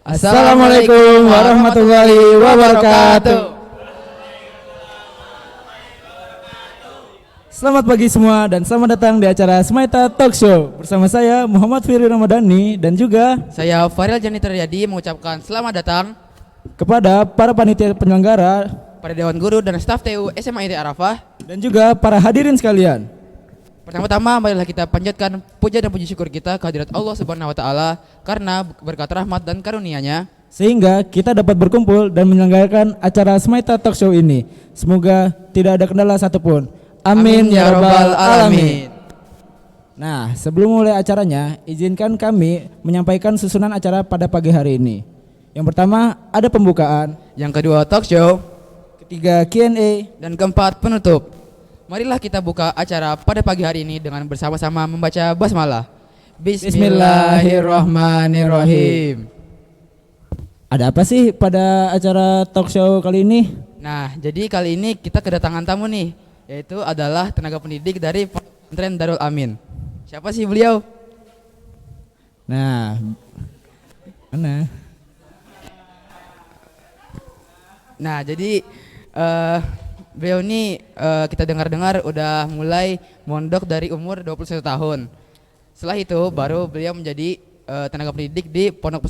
Assalamualaikum warahmatullahi wabarakatuh. Selamat pagi semua dan selamat datang di acara Smaita Talk Show. Bersama saya Muhammad Firly Ramadhani dan juga saya Faril Janitra Riyadi mengucapkan selamat datang kepada para panitia penyelenggara, pada Dewan Guru dan staf TU SMA IT Arafah, dan juga para hadirin sekalian. Pertama-tama marilah kita panjatkan puja dan puji syukur kita kehadirat Allah Subhanahu wa taala karena berkat rahmat dan karunia-Nya sehingga kita dapat berkumpul dan menyelenggarakan acara Smaita Talk Show ini. Semoga tidak ada kendala satupun. Amin ya rabbal alamin. Nah, sebelum mulai acaranya, izinkan kami menyampaikan susunan acara pada pagi hari ini. Yang pertama ada pembukaan, yang kedua talk show, ketiga Q&A, dan keempat penutup. Marilah kita buka acara pada pagi hari ini dengan bersama-sama membaca basmalah. Bismillahirrahmanirrahim. Ada apa sih pada acara talk show kali ini? Nah, jadi kali ini kita kedatangan tamu nih, yaitu adalah tenaga pendidik dari Pesantren Darul Amin. Siapa sih beliau? Nah, mana? Nah, jadi beliau ini kita dengar-dengar udah mulai mondok dari umur 21 tahun. Setelah itu baru beliau menjadi tenaga pendidik di Pondok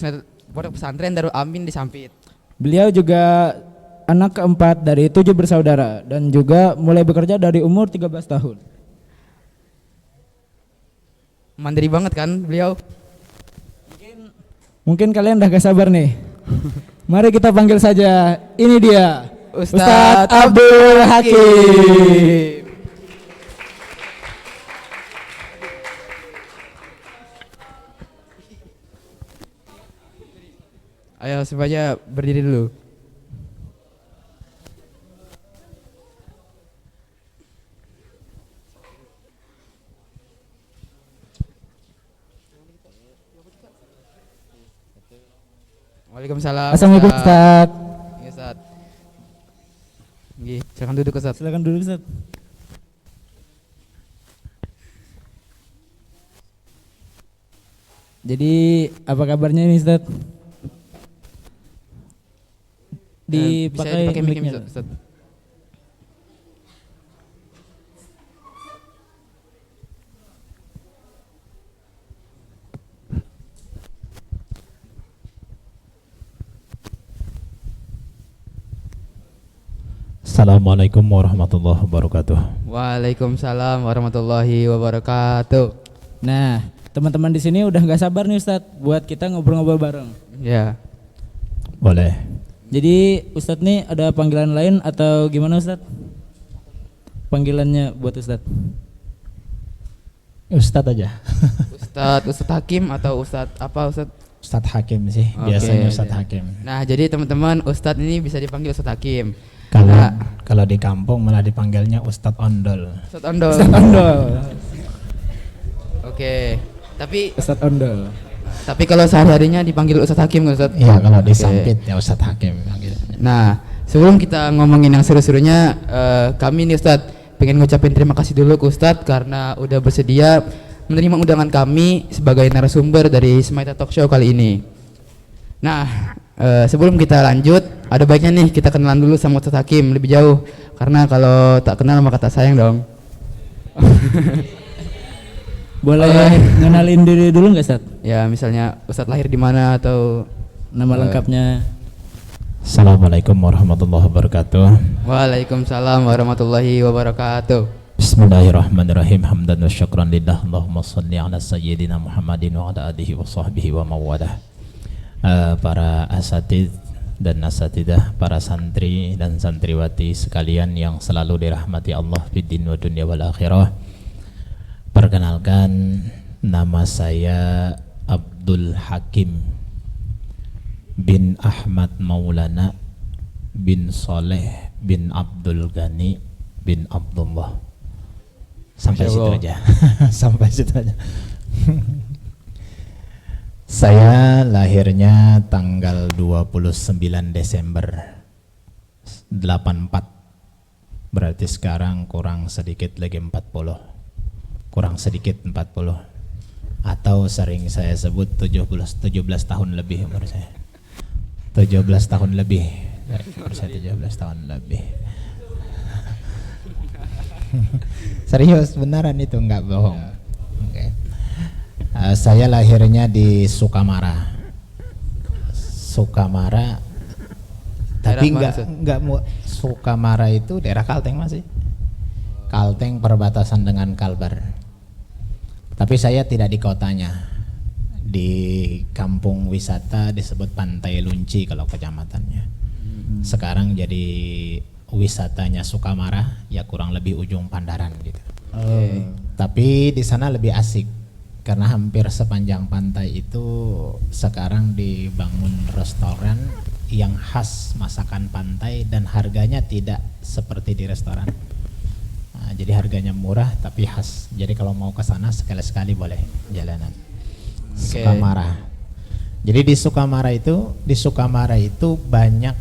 Pesantren Darul Amin di Sampit. Beliau juga anak keempat dari 7 bersaudara dan juga mulai bekerja dari umur 13 tahun. Mandiri banget kan beliau? Mungkin kalian udah gak sabar nih. Mari kita panggil saja. Ini dia Ustadz Abdul Hakim. Ayo semuanya berdiri dulu. Waalaikumsalam. Assalamualaikum Ustadz. Iya Ustadz. Silakan duduk Ustadz. Silakan duduk Ustadz. Jadi apa kabarnya ini Ustadz? Dipakai mic-nya Ustadz. Assalamualaikum warahmatullahi wabarakatuh. Waalaikumsalam warahmatullahi wabarakatuh. Nah, teman-teman di sini udah nggak sabar nih Ustadz buat kita ngobrol-ngobrol bareng. Ya. Boleh. Jadi Ustadz nih ada panggilan lain atau gimana Ustadz? Panggilannya buat Ustadz? Ustadz aja. Ustadz Hakim atau Ustadz apa Ustadz? Ustadz Hakim sih, biasanya Ustadz Hakim. Nah, jadi teman-teman Ustadz ini bisa dipanggil Ustadz Hakim. Kalau di kampung malah dipanggilnya Ustadz Ondol. Ustadz Ondol. Ustadz Ondol. Oke. Ustadz Ondol. Tapi kalau sehari-harinya dipanggil Ustadz Hakim kan Ustadz? Iya, kalau di Sampit ya Ustadz Hakim panggilnya. Nah, sebelum kita ngomongin yang seru-serunya, kami nih Ustadz pengen ngucapin terima kasih dulu ke Ustadz karena udah bersedia menerima undangan kami sebagai narasumber dari Smaita Talk Show kali ini. Nah, sebelum kita lanjut, ada baiknya nih kita kenalan dulu sama Ustadz Hakim lebih jauh, karena kalau tak kenal maka tak sayang dong. Boleh ngenalin diri dulu nggak Ustadz? Ya, misalnya Ustadz lahir di mana atau Nama lengkapnya. Assalamualaikum warahmatullahi wabarakatuh. Waalaikumsalam warahmatullahi wabarakatuh. Bismillahirrahmanirrahim. Hamdan wa syukran lillah. Allahumma salli ala sayyidina Muhammadin wa ala alihi wa sahbihi wa mawadah. Para asatid dan asatidah, para santri dan santriwati sekalian yang selalu dirahmati Allah fid din wa dunya wal akhirah. Perkenalkan, nama saya Abdul Hakim bin Ahmad Maulana bin Soleh bin Abdul Ghani bin Abdullah. Sampai situ aja. Sampai situ aja. Saya lahirnya tanggal 29 Desember 84. Berarti sekarang kurang sedikit lagi 40. Kurang sedikit 40. Atau sering saya sebut 17 tahun lebih umur saya. 17 tahun lebih. Dari umur saya 17 tahun lebih. Serius, beneran itu, nggak bohong. Oke. Saya lahirnya di Sukamara. Sukamara. Tapi nggak mau. Sukamara itu daerah Kalteng masih. Kalteng perbatasan dengan Kalbar. Tapi saya tidak di kotanya. Di kampung wisata disebut Pantai Lunci kalau kecamatannya. Sekarang jadi wisatanya Sukamara, ya kurang lebih ujung Pandaran gitu. Tapi di sana lebih asik karena hampir sepanjang pantai itu sekarang dibangun restoran yang khas masakan pantai dan harganya tidak seperti di restoran. Nah, jadi harganya murah tapi khas. Jadi kalau mau ke sana sekali-sekali boleh jalanan. Sukamara. Jadi di Sukamara itu banyak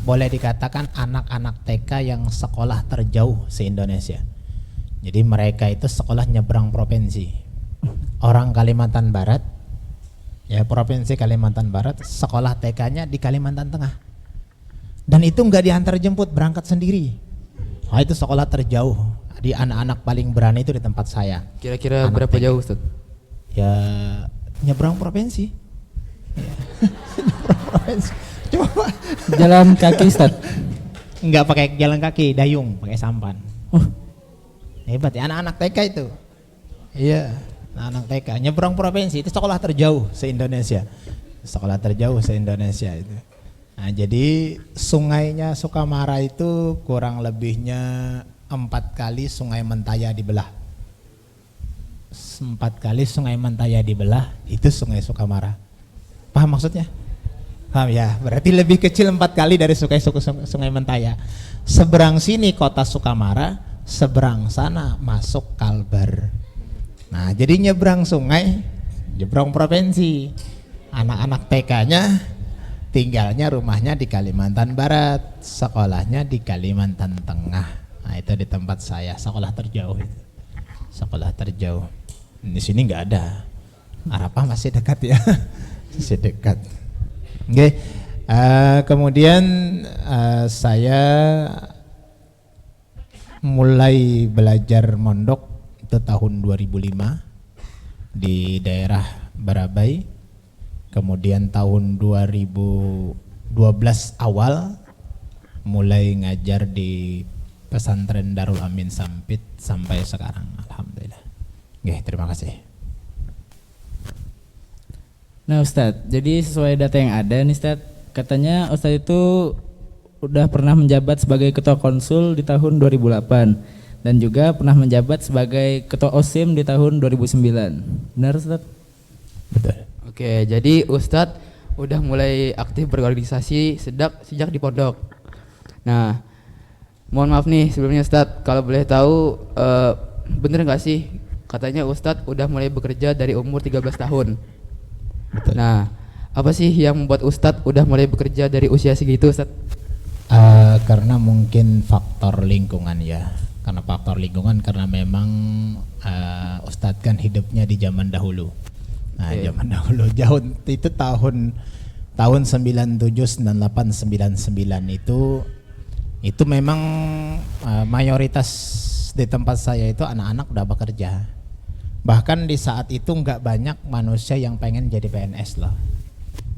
boleh dikatakan anak-anak TK yang sekolah terjauh se-Indonesia. Jadi mereka itu sekolah nyebrang provinsi. Orang Kalimantan Barat, ya provinsi Kalimantan Barat, sekolah TK-nya di Kalimantan Tengah. Dan itu nggak diantar jemput, berangkat sendiri. Nah, itu sekolah terjauh. Di anak-anak paling berani itu di tempat saya. Kira-kira Anak berapa TK. jauh Ustaz? Ya nyebrang provinsi. Ya. Nyebrang provinsi. Coba Jalan kaki Ustaz. nggak pakai jalan kaki, dayung, pakai sampan. Oh, Hebat ya anak-anak TK itu. Iya, anak TK nyebrang provinsi itu sekolah terjauh se-Indonesia. Sekolah terjauh se-Indonesia itu. Nah, jadi sungainya Sukamara itu kurang lebihnya 4 kali Sungai Mentaya dibelah. 4 kali Sungai Mentaya dibelah itu Sungai Sukamara. Paham maksudnya? Paham ya? Berarti lebih kecil 4 kali dari Sungai Mentaya. Seberang sini kota Sukamara, seberang sana masuk Kalbar. Nah, jadi nyebrang sungai, nyebrang provinsi. Anak-anak TK-nya tinggalnya rumahnya di Kalimantan Barat, sekolahnya di Kalimantan Tengah. Nah, itu di tempat saya, sekolah terjauh itu. Sekolah terjauh. Di sini nggak ada. Arafah masih dekat ya. Masih dekat. Oke. Kemudian saya mulai belajar mondok itu tahun 2005 di daerah Barabai. Kemudian tahun 2012 awal mulai ngajar di pesantren Darul Amin Sampit sampai sekarang, alhamdulillah. Oke, terima kasih. nah Ustadz, jadi sesuai data yang ada nih Ustadz, katanya Ustadz itu udah pernah menjabat sebagai ketua konsul di tahun 2008 dan juga pernah menjabat sebagai ketua OSIM di tahun 2009. Benar Ustadz? Betul. Oke, jadi Ustadz udah mulai aktif berorganisasi sejak di pondok. Nah, mohon maaf nih sebelumnya Ustadz, kalau boleh tahu bener nggak sih katanya Ustadz udah mulai bekerja dari umur 13 tahun. Betul. Nah, apa sih yang membuat Ustadz udah mulai bekerja dari usia segitu Ustadz? Karena mungkin faktor lingkungan ya. Karena faktor lingkungan karena memang Ustadz kan hidupnya di zaman dahulu. Nah, zaman dahulu jauh itu tahun 97, 98, 99 itu memang mayoritas di tempat saya itu anak-anak udah bekerja. Bahkan di saat itu nggak banyak manusia yang pengen jadi PNS loh.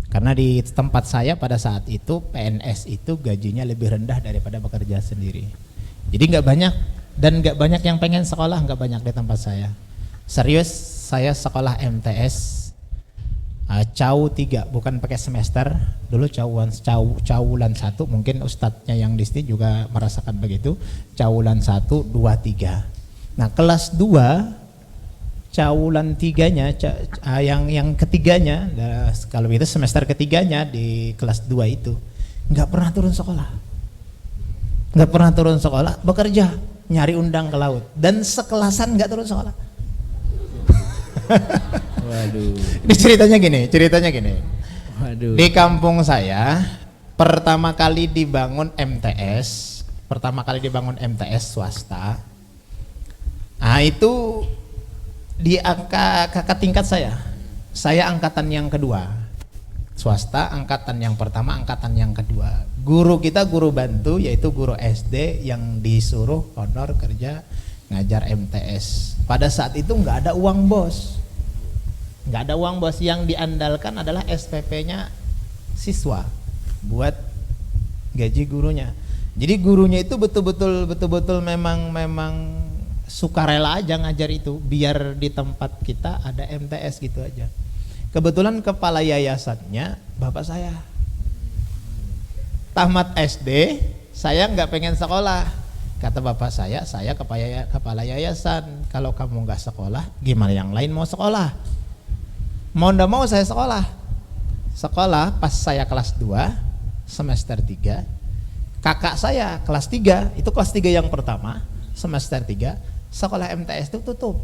Karena di tempat saya pada saat itu PNS itu gajinya lebih rendah daripada bekerja sendiri. Jadi nggak banyak dan nggak banyak yang pengen sekolah, nggak banyak di tempat saya. Serius, saya sekolah MTS CAU 3, bukan pakai semester. Dulu cawulan 1, mungkin ustadznya yang di sini juga merasakan begitu. Cawulan 1, 2, 3. Nah, kelas 2 cawulan 3-nya yang ketiganya, kalau itu semester ketiganya di kelas 2 itu nggak pernah turun sekolah. Nggak pernah turun sekolah, bekerja, nyari undang ke laut, dan sekelasan nggak turun sekolah. Waduh. Ini ceritanya gini. Waduh. Di kampung saya pertama kali dibangun MTS swasta. Nah, itu di angka kakak tingkat saya angkatan yang kedua. swasta, angkatan yang pertama, angkatan yang kedua. Guru kita guru bantu, yaitu guru SD yang disuruh honor kerja ngajar MTS. Pada saat itu nggak ada uang bos, nggak ada uang bos, yang diandalkan adalah SPP-nya siswa buat gaji gurunya. Jadi gurunya itu betul-betul memang sukarela aja ngajar itu, biar di tempat kita ada MTS gitu aja. Kebetulan kepala yayasannya bapak saya. Tamat SD, saya nggak pengen sekolah. Kata bapak saya kepala yayasan. Kalau kamu nggak sekolah, gimana yang lain mau sekolah? Mau ndak mau saya sekolah. Sekolah pas saya kelas 2, semester 3. Kakak saya kelas 3, itu kelas 3 yang pertama, semester 3, sekolah MTS itu tutup.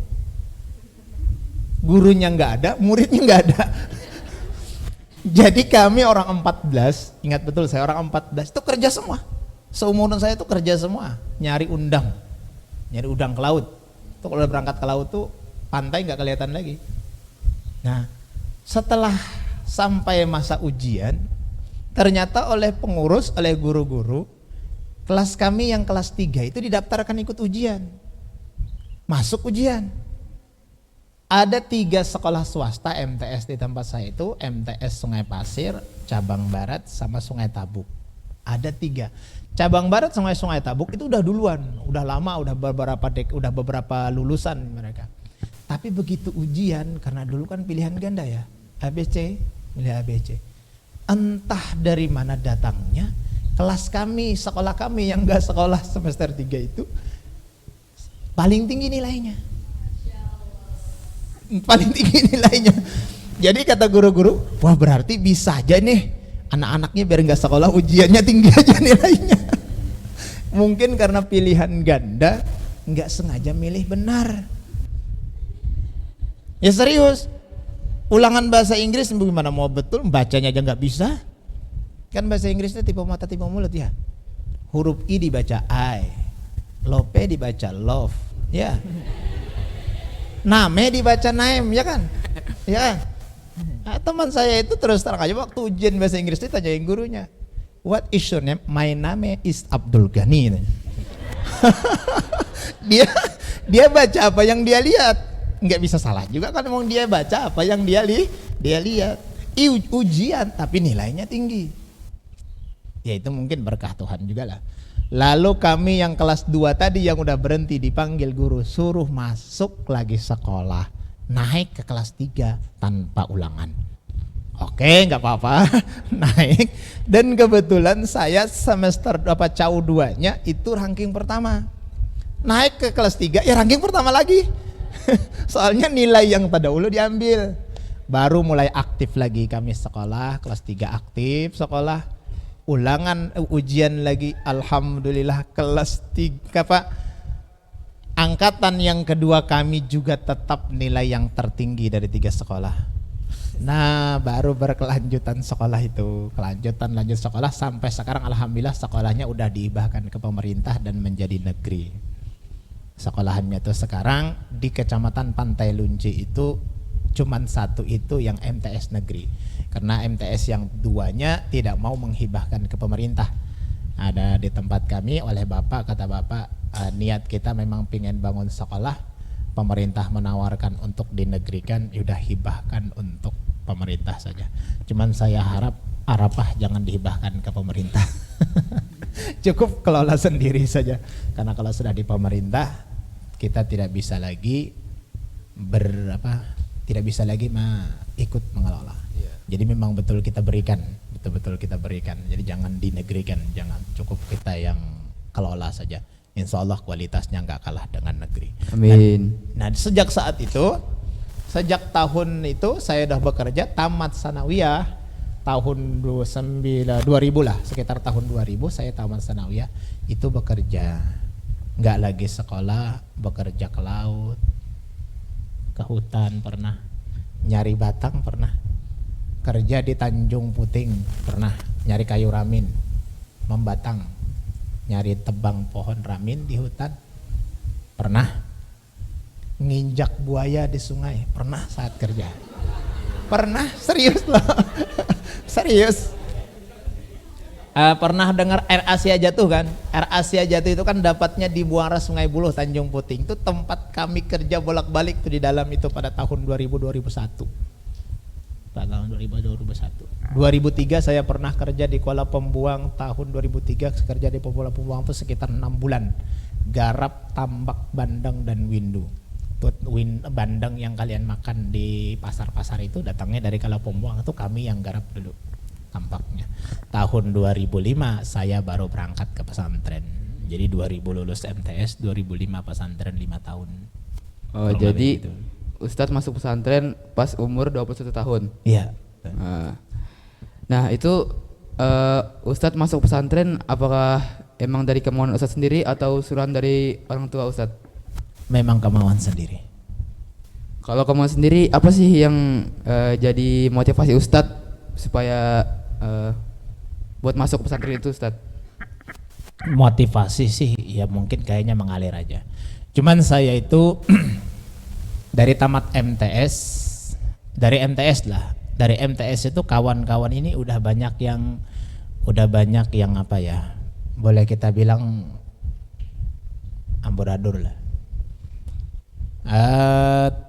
Gurunya nggak ada, muridnya nggak ada. Jadi kami orang 14, ingat betul saya orang 14 itu kerja semua. Seumuran saya itu kerja semua, nyari udang ke laut. Itu kalau berangkat ke laut tuh pantai nggak kelihatan lagi. Nah, setelah sampai masa ujian, ternyata oleh pengurus, oleh guru-guru, kelas kami yang kelas 3 itu didaftarkan ikut ujian. Masuk ujian. Ada 3 sekolah swasta MTS di tempat saya itu, MTS Sungai Pasir, Cabang Barat, sama Sungai Tabuk. Ada 3. Cabang Barat, Sungai Tabuk itu udah duluan, udah lama, udah beberapa lulusan mereka. Tapi begitu ujian, karena dulu kan pilihan ganda ya, ABC, milih ABC. Entah dari mana datangnya, kelas kami, sekolah kami yang gak sekolah semester 3 itu paling tinggi nilainya. Paling tinggi nilainya. Jadi kata guru-guru, wah berarti bisa aja nih anak-anaknya biar nggak sekolah ujiannya tinggi aja nilainya. Mungkin karena pilihan ganda nggak sengaja milih benar. Ya serius, ulangan bahasa Inggris gimana mau betul, bacanya aja nggak bisa. Kan bahasa Inggrisnya tipe mata tipe mulut ya. Huruf I dibaca I, lo P dibaca love, ya. Name dibaca naim, ya kan? Ya kan? Nah, teman saya itu terus terang aja waktu ujian bahasa Inggris ditanyain gurunya, what is your name? My name is Abdul Ghani. dia baca apa yang dia lihat, nggak bisa salah juga kan, emang dia baca apa yang dia lihat. Ujian tapi nilainya tinggi. Ya itu mungkin berkah Tuhan juga lah. Lalu kami yang kelas 2 tadi yang udah berhenti dipanggil guru, suruh masuk lagi sekolah, naik ke kelas 3 tanpa ulangan. Oke, nggak apa-apa, naik. Dan kebetulan saya semester CAU 2-nya itu ranking pertama. Naik ke kelas 3 ya ranking pertama lagi. Soalnya nilai yang terdahulu diambil. Baru mulai aktif lagi kami sekolah, kelas 3 aktif sekolah. Ulangan ujian lagi, alhamdulillah kelas 3 Pak. Angkatan yang kedua kami juga tetap nilai yang tertinggi dari 3 sekolah. Nah, baru berkelanjutan sekolah itu, lanjut sekolah sampai sekarang alhamdulillah sekolahnya udah dihibahkan ke pemerintah dan menjadi negeri. Sekolahannya tuh sekarang di Kecamatan Pantai Lunci itu cuman 1 itu yang MTS negeri. Karena MTS yang 2-nya tidak mau menghibahkan ke pemerintah. Ada di tempat kami oleh Bapak, kata Bapak, niat kita memang pengen bangun sekolah, pemerintah menawarkan untuk dinegerikan, udah hibahkan untuk pemerintah saja. Cuman saya harap Arafah jangan dihibahkan ke pemerintah. Cukup kelola sendiri saja. Karena kalau sudah di pemerintah, kita tidak bisa lagi tidak bisa lagi ikut mengelola. Jadi memang betul kita berikan, betul-betul kita berikan. Jadi jangan dinegerikan, jangan, cukup kita yang kelola saja. Insya Allah kualitasnya nggak kalah dengan negeri. Amin. Nah sejak saat itu, sejak tahun itu saya udah bekerja, tamat sanawiyah tahun 2000 lah, sekitar tahun 2000 saya tamat sanawiyah itu bekerja, nggak lagi sekolah, bekerja ke laut, ke hutan pernah, nyari batang pernah, kerja di Tanjung Puting pernah, nyari kayu ramin, membatang, nyari tebang pohon ramin di hutan pernah, nginjak buaya di sungai pernah saat kerja. Pernah, serius loh. Serius. Pernah dengar Air Asia Jatuh kan? Air Asia Jatuh itu kan dapatnya di Muara Sungai Buloh, Tanjung Puting. Itu tempat kami kerja bolak-balik tuh di dalam itu pada tahun 2001. Pada tahun 2001. 2003 saya pernah kerja di Kuala Pembuang, tahun 2003 kerja di Kuala Pembuang itu sekitar 6 bulan. Garap, tambak, bandeng dan windu. Bandeng yang kalian makan di pasar-pasar itu datangnya dari Kuala Pembuang, itu kami yang garap dulu tampaknya. Tahun 2005 saya baru berangkat ke pesantren. Jadi 2000 lulus MTS, 2005 pesantren 5 tahun. Oh, jadi gitu. Ustadz masuk pesantren pas umur 21 tahun. Iya. Nah, itu Ustadz masuk pesantren apakah emang dari kemauan Ustadz sendiri atau suruhan dari orang tua Ustadz? Memang kemauan sendiri. Kalau kemauan sendiri apa sih yang jadi motivasi Ustadz supaya buat masuk pesantren itu Ustadz? Motivasi sih ya mungkin kayaknya mengalir aja. Cuman saya itu dari tamat MTS, dari MTS itu kawan-kawan ini udah banyak yang apa ya, boleh kita bilang amburadul lah.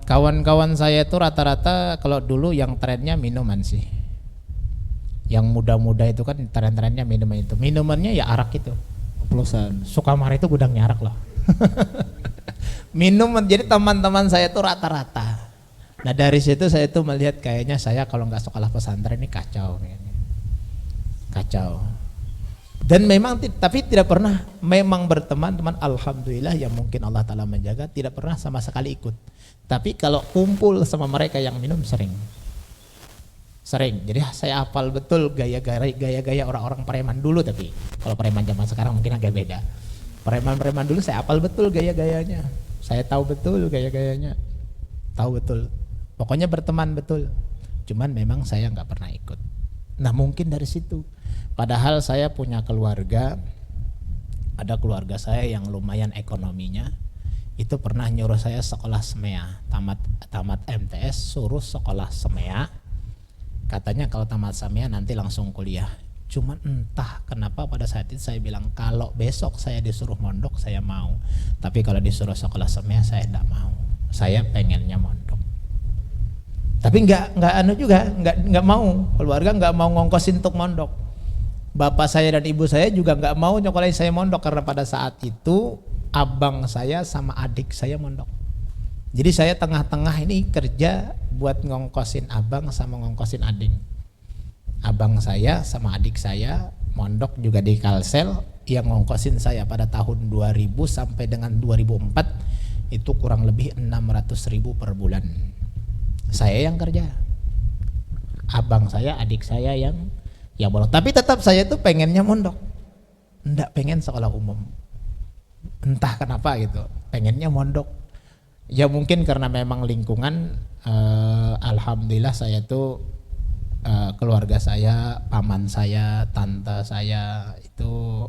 Kawan-kawan saya itu rata-rata kalau dulu yang trennya minuman sih. Yang muda-muda itu kan tren-trennya minuman itu. Minumannya ya arak itu. Oplosan. Sukamara itu gudangnya arak loh. Minuman, jadi teman-teman saya itu rata-rata. Nah dari situ saya tuh melihat kayaknya saya kalau nggak sekolah pesantren ini kacau. Kacau. Dan memang tapi tidak pernah memang berteman-teman, alhamdulillah ya mungkin Allah Ta'ala menjaga, tidak pernah sama sekali ikut. Tapi kalau kumpul sama mereka yang minum sering. Jadi saya hafal betul gaya-gaya orang-orang preman dulu, tapi kalau preman zaman sekarang mungkin agak beda. Preman-preman dulu saya hafal betul gaya-gayanya. Saya tahu betul gaya-gayanya. Tahu betul. Pokoknya berteman betul. Cuman memang saya nggak pernah ikut. Nah mungkin dari situ. Padahal saya punya keluarga. Ada keluarga saya yang lumayan ekonominya. Itu pernah nyuruh saya sekolah SMEA. Tamat MTS suruh sekolah SMEA. Katanya kalau tamat SMEA nanti langsung kuliah. Cuman entah kenapa pada saat itu saya bilang kalau besok saya disuruh mondok saya mau. Tapi kalau disuruh sekolah SMEA saya tidak mau. Saya pengennya mondok. Tapi nggak mau. Keluarga nggak mau ngongkosin untuk mondok. Bapak saya dan ibu saya juga nggak mau nyokolain saya mondok karena pada saat itu abang saya sama adik saya mondok. Jadi saya tengah-tengah ini kerja buat ngongkosin abang sama ngongkosin adik. Abang saya sama adik saya mondok juga di Kalsel, yang ngongkosin saya pada tahun 2000 sampai dengan 2004 itu kurang lebih 600.000 per bulan. Saya yang kerja. Abang saya, adik saya yang mondok. Tapi tetap saya tuh pengennya mondok. Enggak pengen sekolah umum. Entah kenapa gitu. Pengennya mondok. Ya mungkin karena memang lingkungan, alhamdulillah saya tuh keluarga saya, paman saya, tante saya itu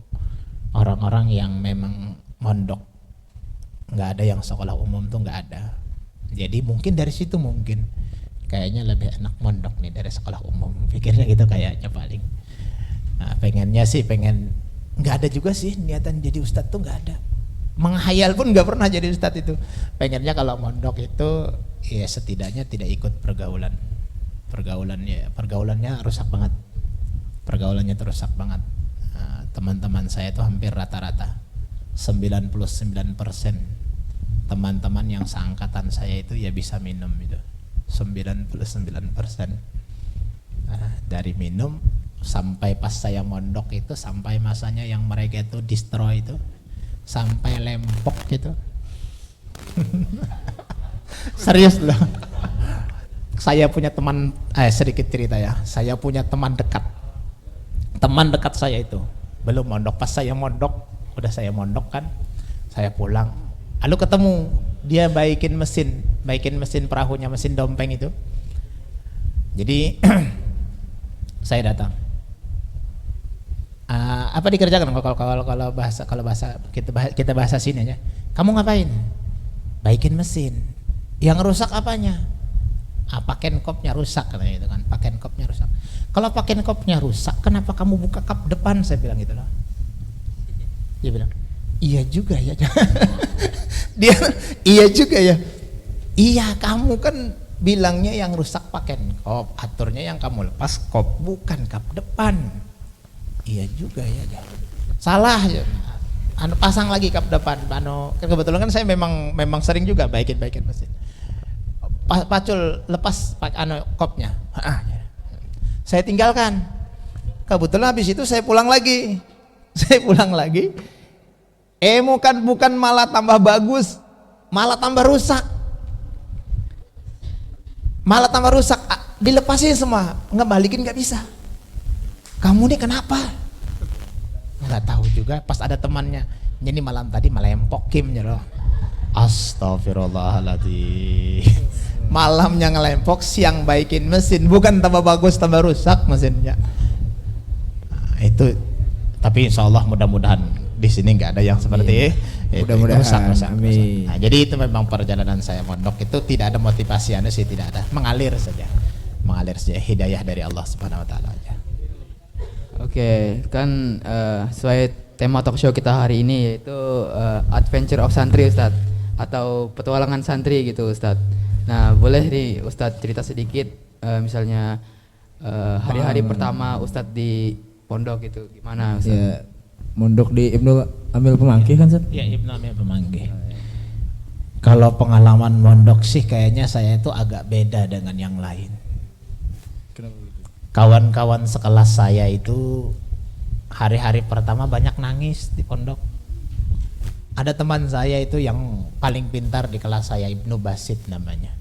orang-orang yang memang mondok. Nggak ada yang sekolah umum tuh nggak ada. Jadi mungkin dari situ mungkin kayaknya lebih enak mondok nih dari sekolah umum. Pikirnya gitu kayaknya paling. Nah, pengennya sih nggak ada juga sih niatan jadi ustadz tuh nggak ada. Menghayal pun nggak pernah jadi ustadz itu. Pengennya kalau mondok itu ya setidaknya tidak ikut pergaulan. Pergaulannya rusak banget. Pergaulannya tuh rusak banget. Nah, teman-teman saya itu hampir rata-rata 99% teman-teman yang seangkatan saya itu ya bisa minum itu. 99%. Nah, dari minum sampai pas saya mondok itu, sampai masanya yang mereka itu destroy itu, sampai lempok gitu. Serius loh. Saya punya teman, sedikit cerita ya. Saya punya teman dekat. Teman dekat saya itu belum mondok. Pas saya mondok, udah saya mondok kan, saya pulang. Lalu ketemu dia baikin mesin perahunya, mesin dompeng itu. Jadi saya datang. Apa dikerjakan kalau bahasa kita bahasa sini aja. Kamu ngapain? Baikin mesin. Yang rusak apanya? Pakenkopnya rusak katanya itu kan, pakenkopnya rusak. Kalau pakenkopnya rusak, kenapa kamu buka kap depan? Saya bilang gitu loh. Dia bilang, iya juga ya. Dia, iya juga ya. Iya, kamu kan bilangnya yang rusak pakenkop, aturnya yang kamu lepas kop, bukan kap depan. Iya juga ya. Salah ya. Pasang lagi kap depan. Kebetulan kan saya memang sering juga baikin mesin. Pacul lepas kopnya. Saya tinggalkan. Kebetulan habis itu saya pulang lagi. Bukan malah tambah bagus, malah tambah rusak. Dilepasin semua, ngebalikin nggak bisa. Kamu nih kenapa? Nggak tahu juga. Pas ada temannya, jadi malam tadi malah empokim ya loh. Astagfirullahaladzim. Malamnya ngelempok, siang baikin mesin, bukan tambah bagus tambah rusak mesinnya. Nah, itu, tapi insya Allah mudah-mudahan di sini nggak ada yang seperti itu. Mudah-mudahan. Rusak. Amin. Nah, jadi itu memang perjalanan saya mondok itu tidak ada motivasi sih, tidak ada, mengalir saja hidayah dari Allah Subhanahu Wa Taala aja. Oke, kan sesuai tema talk show kita hari ini yaitu Adventure of Santri, Ustadz, atau petualangan santri gitu, Ustadz. Nah, boleh nih Ustadz cerita sedikit misalnya hari-hari pertama Ustadz di pondok itu gimana, Ustadz? Ya, mondok di Ibnu Amil Pemanggi kan, Ustadz? Ya, Ibnu Amil Pemanggi. Kalau pengalaman mondok sih kayaknya saya itu agak beda dengan yang lain. Kawan-kawan sekelas saya itu hari-hari pertama banyak nangis di pondok. Ada teman saya itu yang paling pintar di kelas saya, Ibnu Basit namanya.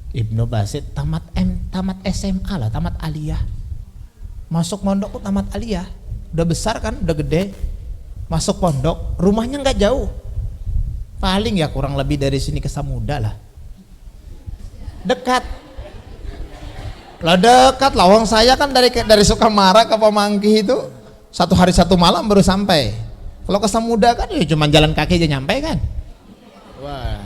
Ibnu Basit tamat SMA lah, tamat aliyah. Masuk pondok tamat aliyah. Udah besar kan, udah gede. Masuk pondok, rumahnya nggak jauh. Paling ya kurang lebih dari sini ke Samuda lah. Dekat. Lah dekat, lawang saya kan dari Sukamara ke Pemanggi itu 1 hari 1 malam baru sampai. Kalau ke Samuda kan ya cuma jalan kaki aja nyampe kan. Wah.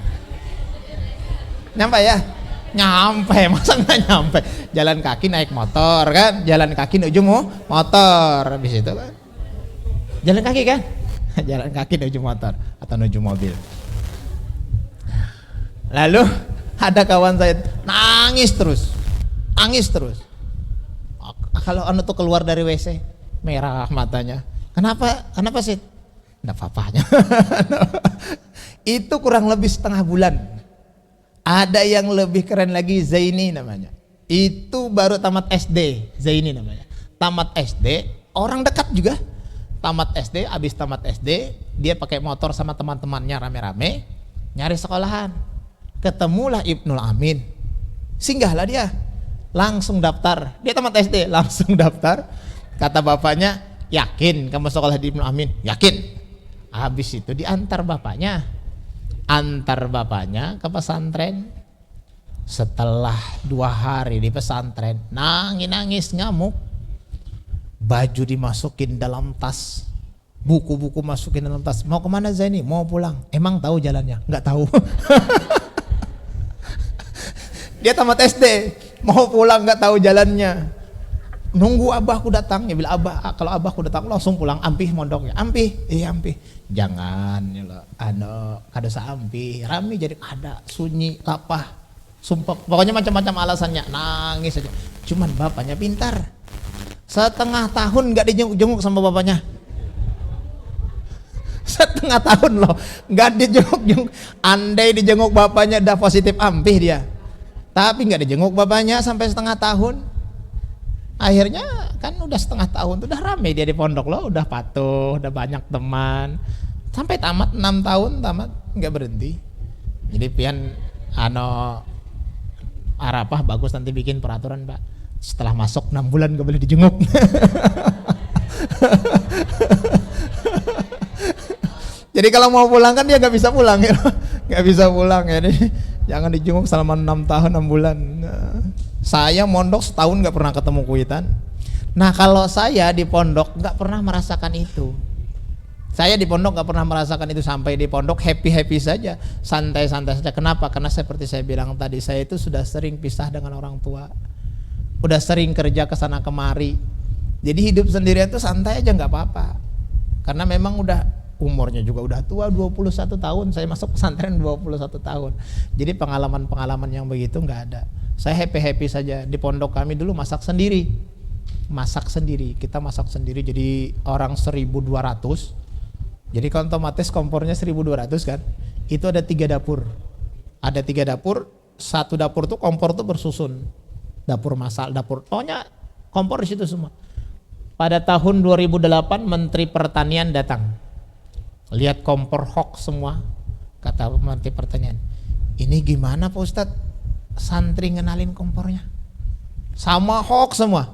Nyampe ya? Nyampe, masa nggak nyampe? Jalan kaki naik motor kan, jalan kaki menuju motor, habis itu kan. Jalan kaki kan? Jalan kaki menuju motor atau menuju mobil. Lalu ada kawan saya nangis terus. Kalau anu tuh keluar dari WC merah matanya. Kenapa sih? Nggak apa-apanya. Itu kurang lebih setengah bulan. Ada yang lebih keren lagi, Zaini namanya. Itu baru tamat SD, Zaini namanya. Tamat SD, orang dekat juga. Tamat SD, abis tamat SD, dia pakai motor sama teman-temannya rame-rame nyari sekolahan. Ketemulah Ibnul Amin. Singgahlah dia. Langsung daftar. Dia tamat SD, langsung daftar. Kata bapaknya, yakin kamu sekolah di Ibnul Amin? Yakin. Habis itu diantar bapaknya. Antar bapaknya ke pesantren. Setelah 2 hari di pesantren, nangis ngamuk. Baju dimasukin dalam tas, buku-buku masukin dalam tas. Mau kemana Zaini? Mau pulang. Emang tahu jalannya? Nggak tahu. Dia tamat SD, mau pulang nggak tahu jalannya. Nunggu abahku datang, ya bilang kalau abahku datang langsung pulang. Ampih mondoknya, ampih, iya ampih. Jangan, ya lo, kada seampih, rame jadi kada, sunyi, lapah, sumpah. Pokoknya macam-macam alasannya, nangis aja. Cuman bapaknya pintar. Setengah tahun nggak dijenguk-jenguk sama bapaknya. Setengah tahun loh, nggak dijenguk-jenguk. Andai dijenguk bapaknya udah positif ampih dia. Tapi nggak dijenguk bapaknya sampai setengah tahun. Akhirnya kan udah setengah tahun tuh udah rame dia di pondok loh, udah patuh, udah banyak teman. Sampai tamat 6 tahun tamat nggak berhenti. Jadi pian Arafah bagus nanti bikin peraturan Pak. Setelah masuk 6 bulan gak boleh dijenguk. Jadi kalau mau pulang kan dia nggak bisa pulang ya, nggak bisa pulang ya. Jangan dijenguk selama 6 tahun 6 bulan. Saya mondok setahun nggak pernah ketemu kuitan. Nah kalau saya di pondok nggak pernah merasakan itu. Saya di pondok nggak pernah merasakan itu. Sampai di pondok happy saja, santai-santai saja. Kenapa? Karena seperti saya bilang tadi, saya itu sudah sering pisah dengan orang tua, udah sering kerja ke sana kemari. Jadi hidup sendirian itu santai aja, nggak apa-apa. Karena memang udah umurnya juga udah tua, 21 tahun. Saya masuk pesantren 21 tahun. Jadi pengalaman-pengalaman yang begitu nggak ada. Saya happy saja. Di pondok kami dulu masak sendiri. Kita masak sendiri, jadi orang 1.200. Jadi kan otomatis kompornya 1.200 kan. Itu ada 3 dapur. Ada 3 dapur, satu dapur tuh kompor tuh bersusun. Dapur masak, pokoknya kompor di situ semua. Pada tahun 2008 Menteri Pertanian datang. Lihat kompor hoax semua. Kata Menteri Pertanian, "Ini gimana Pak Ustadz? Santri ngenalin kompornya sama hoax semua.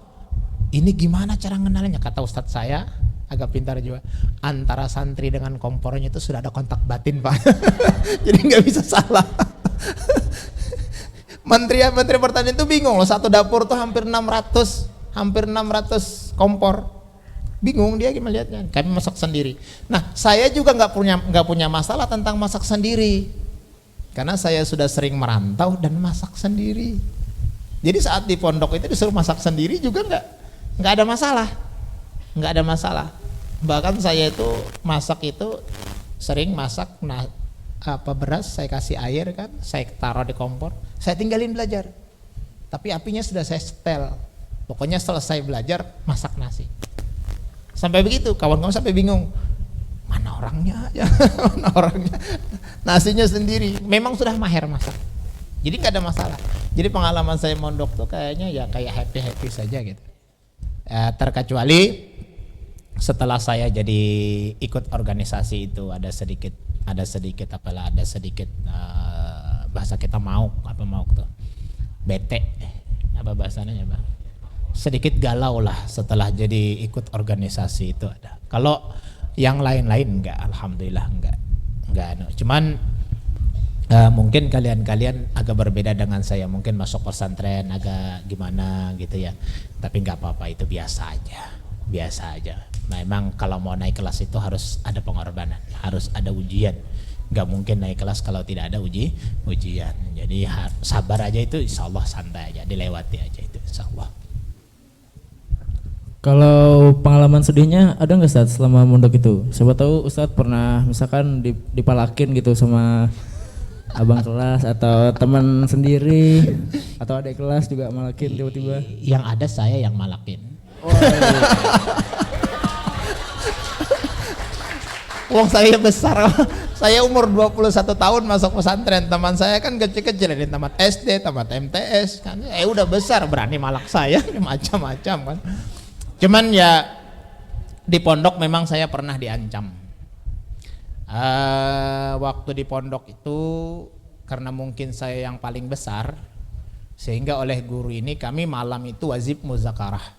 Ini gimana cara ngenalinnya?" Kata Ustadz saya, agak pintar juga, antara santri dengan kompornya itu sudah ada kontak batin Pak. Jadi nggak bisa salah. Menteri Pertanian itu bingung loh, satu dapur tuh hampir 600 kompor. Bingung dia gimana lihatnya. Kami masak sendiri. Nah, saya juga nggak punya masalah tentang masak sendiri. Karena saya sudah sering merantau dan masak sendiri. Jadi saat di pondok itu disuruh masak sendiri juga nggak ada masalah. Nggak ada masalah. Bahkan saya itu masak itu sering masak beras, saya kasih air kan, saya taruh di kompor, saya tinggalin belajar. Tapi apinya sudah saya setel. Pokoknya selesai belajar masak nasi. Sampai begitu, kawan-kawan sampai bingung. Mana orangnya aja, mana orangnya. Nasinya sendiri, memang sudah mahir masak. Jadi nggak ada masalah. Jadi pengalaman saya mondok tuh kayaknya ya kayak happy saja gitu. Terkecuali setelah saya jadi ikut organisasi itu ada sedikit bahasa kita mau tuh bete, apa bahasanya Bang? Sedikit galau lah setelah jadi ikut organisasi itu ada. Kalau yang lain-lain enggak, alhamdulillah enggak. Cuman mungkin kalian agak berbeda dengan saya, mungkin masuk pesantren agak gimana gitu ya. Tapi enggak apa-apa, itu biasa aja. Memang kalau mau naik kelas itu harus ada pengorbanan, harus ada ujian. Enggak mungkin naik kelas kalau tidak ada ujian. Jadi sabar aja, itu insyaallah santai aja, dilewati aja itu insyaallah. Kalau pengalaman sedihnya ada nggak Ustadz selama mondok itu? Siapa tahu Ustadz pernah misalkan dipalakin gitu sama abang kelas atau teman sendiri atau adik kelas juga malakin tiba-tiba. Yang ada saya yang malakin. Oh, iya. Wong saya besar, saya umur 21 tahun masuk pesantren, teman saya kan kecil-kecil, ada tamat SD, tamat MTS kan, udah besar berani malak saya macam-macam kan. Cuman ya di pondok memang saya pernah diancam. Waktu di pondok itu karena mungkin saya yang paling besar, sehingga oleh guru ini kami malam itu wajib muzakarah.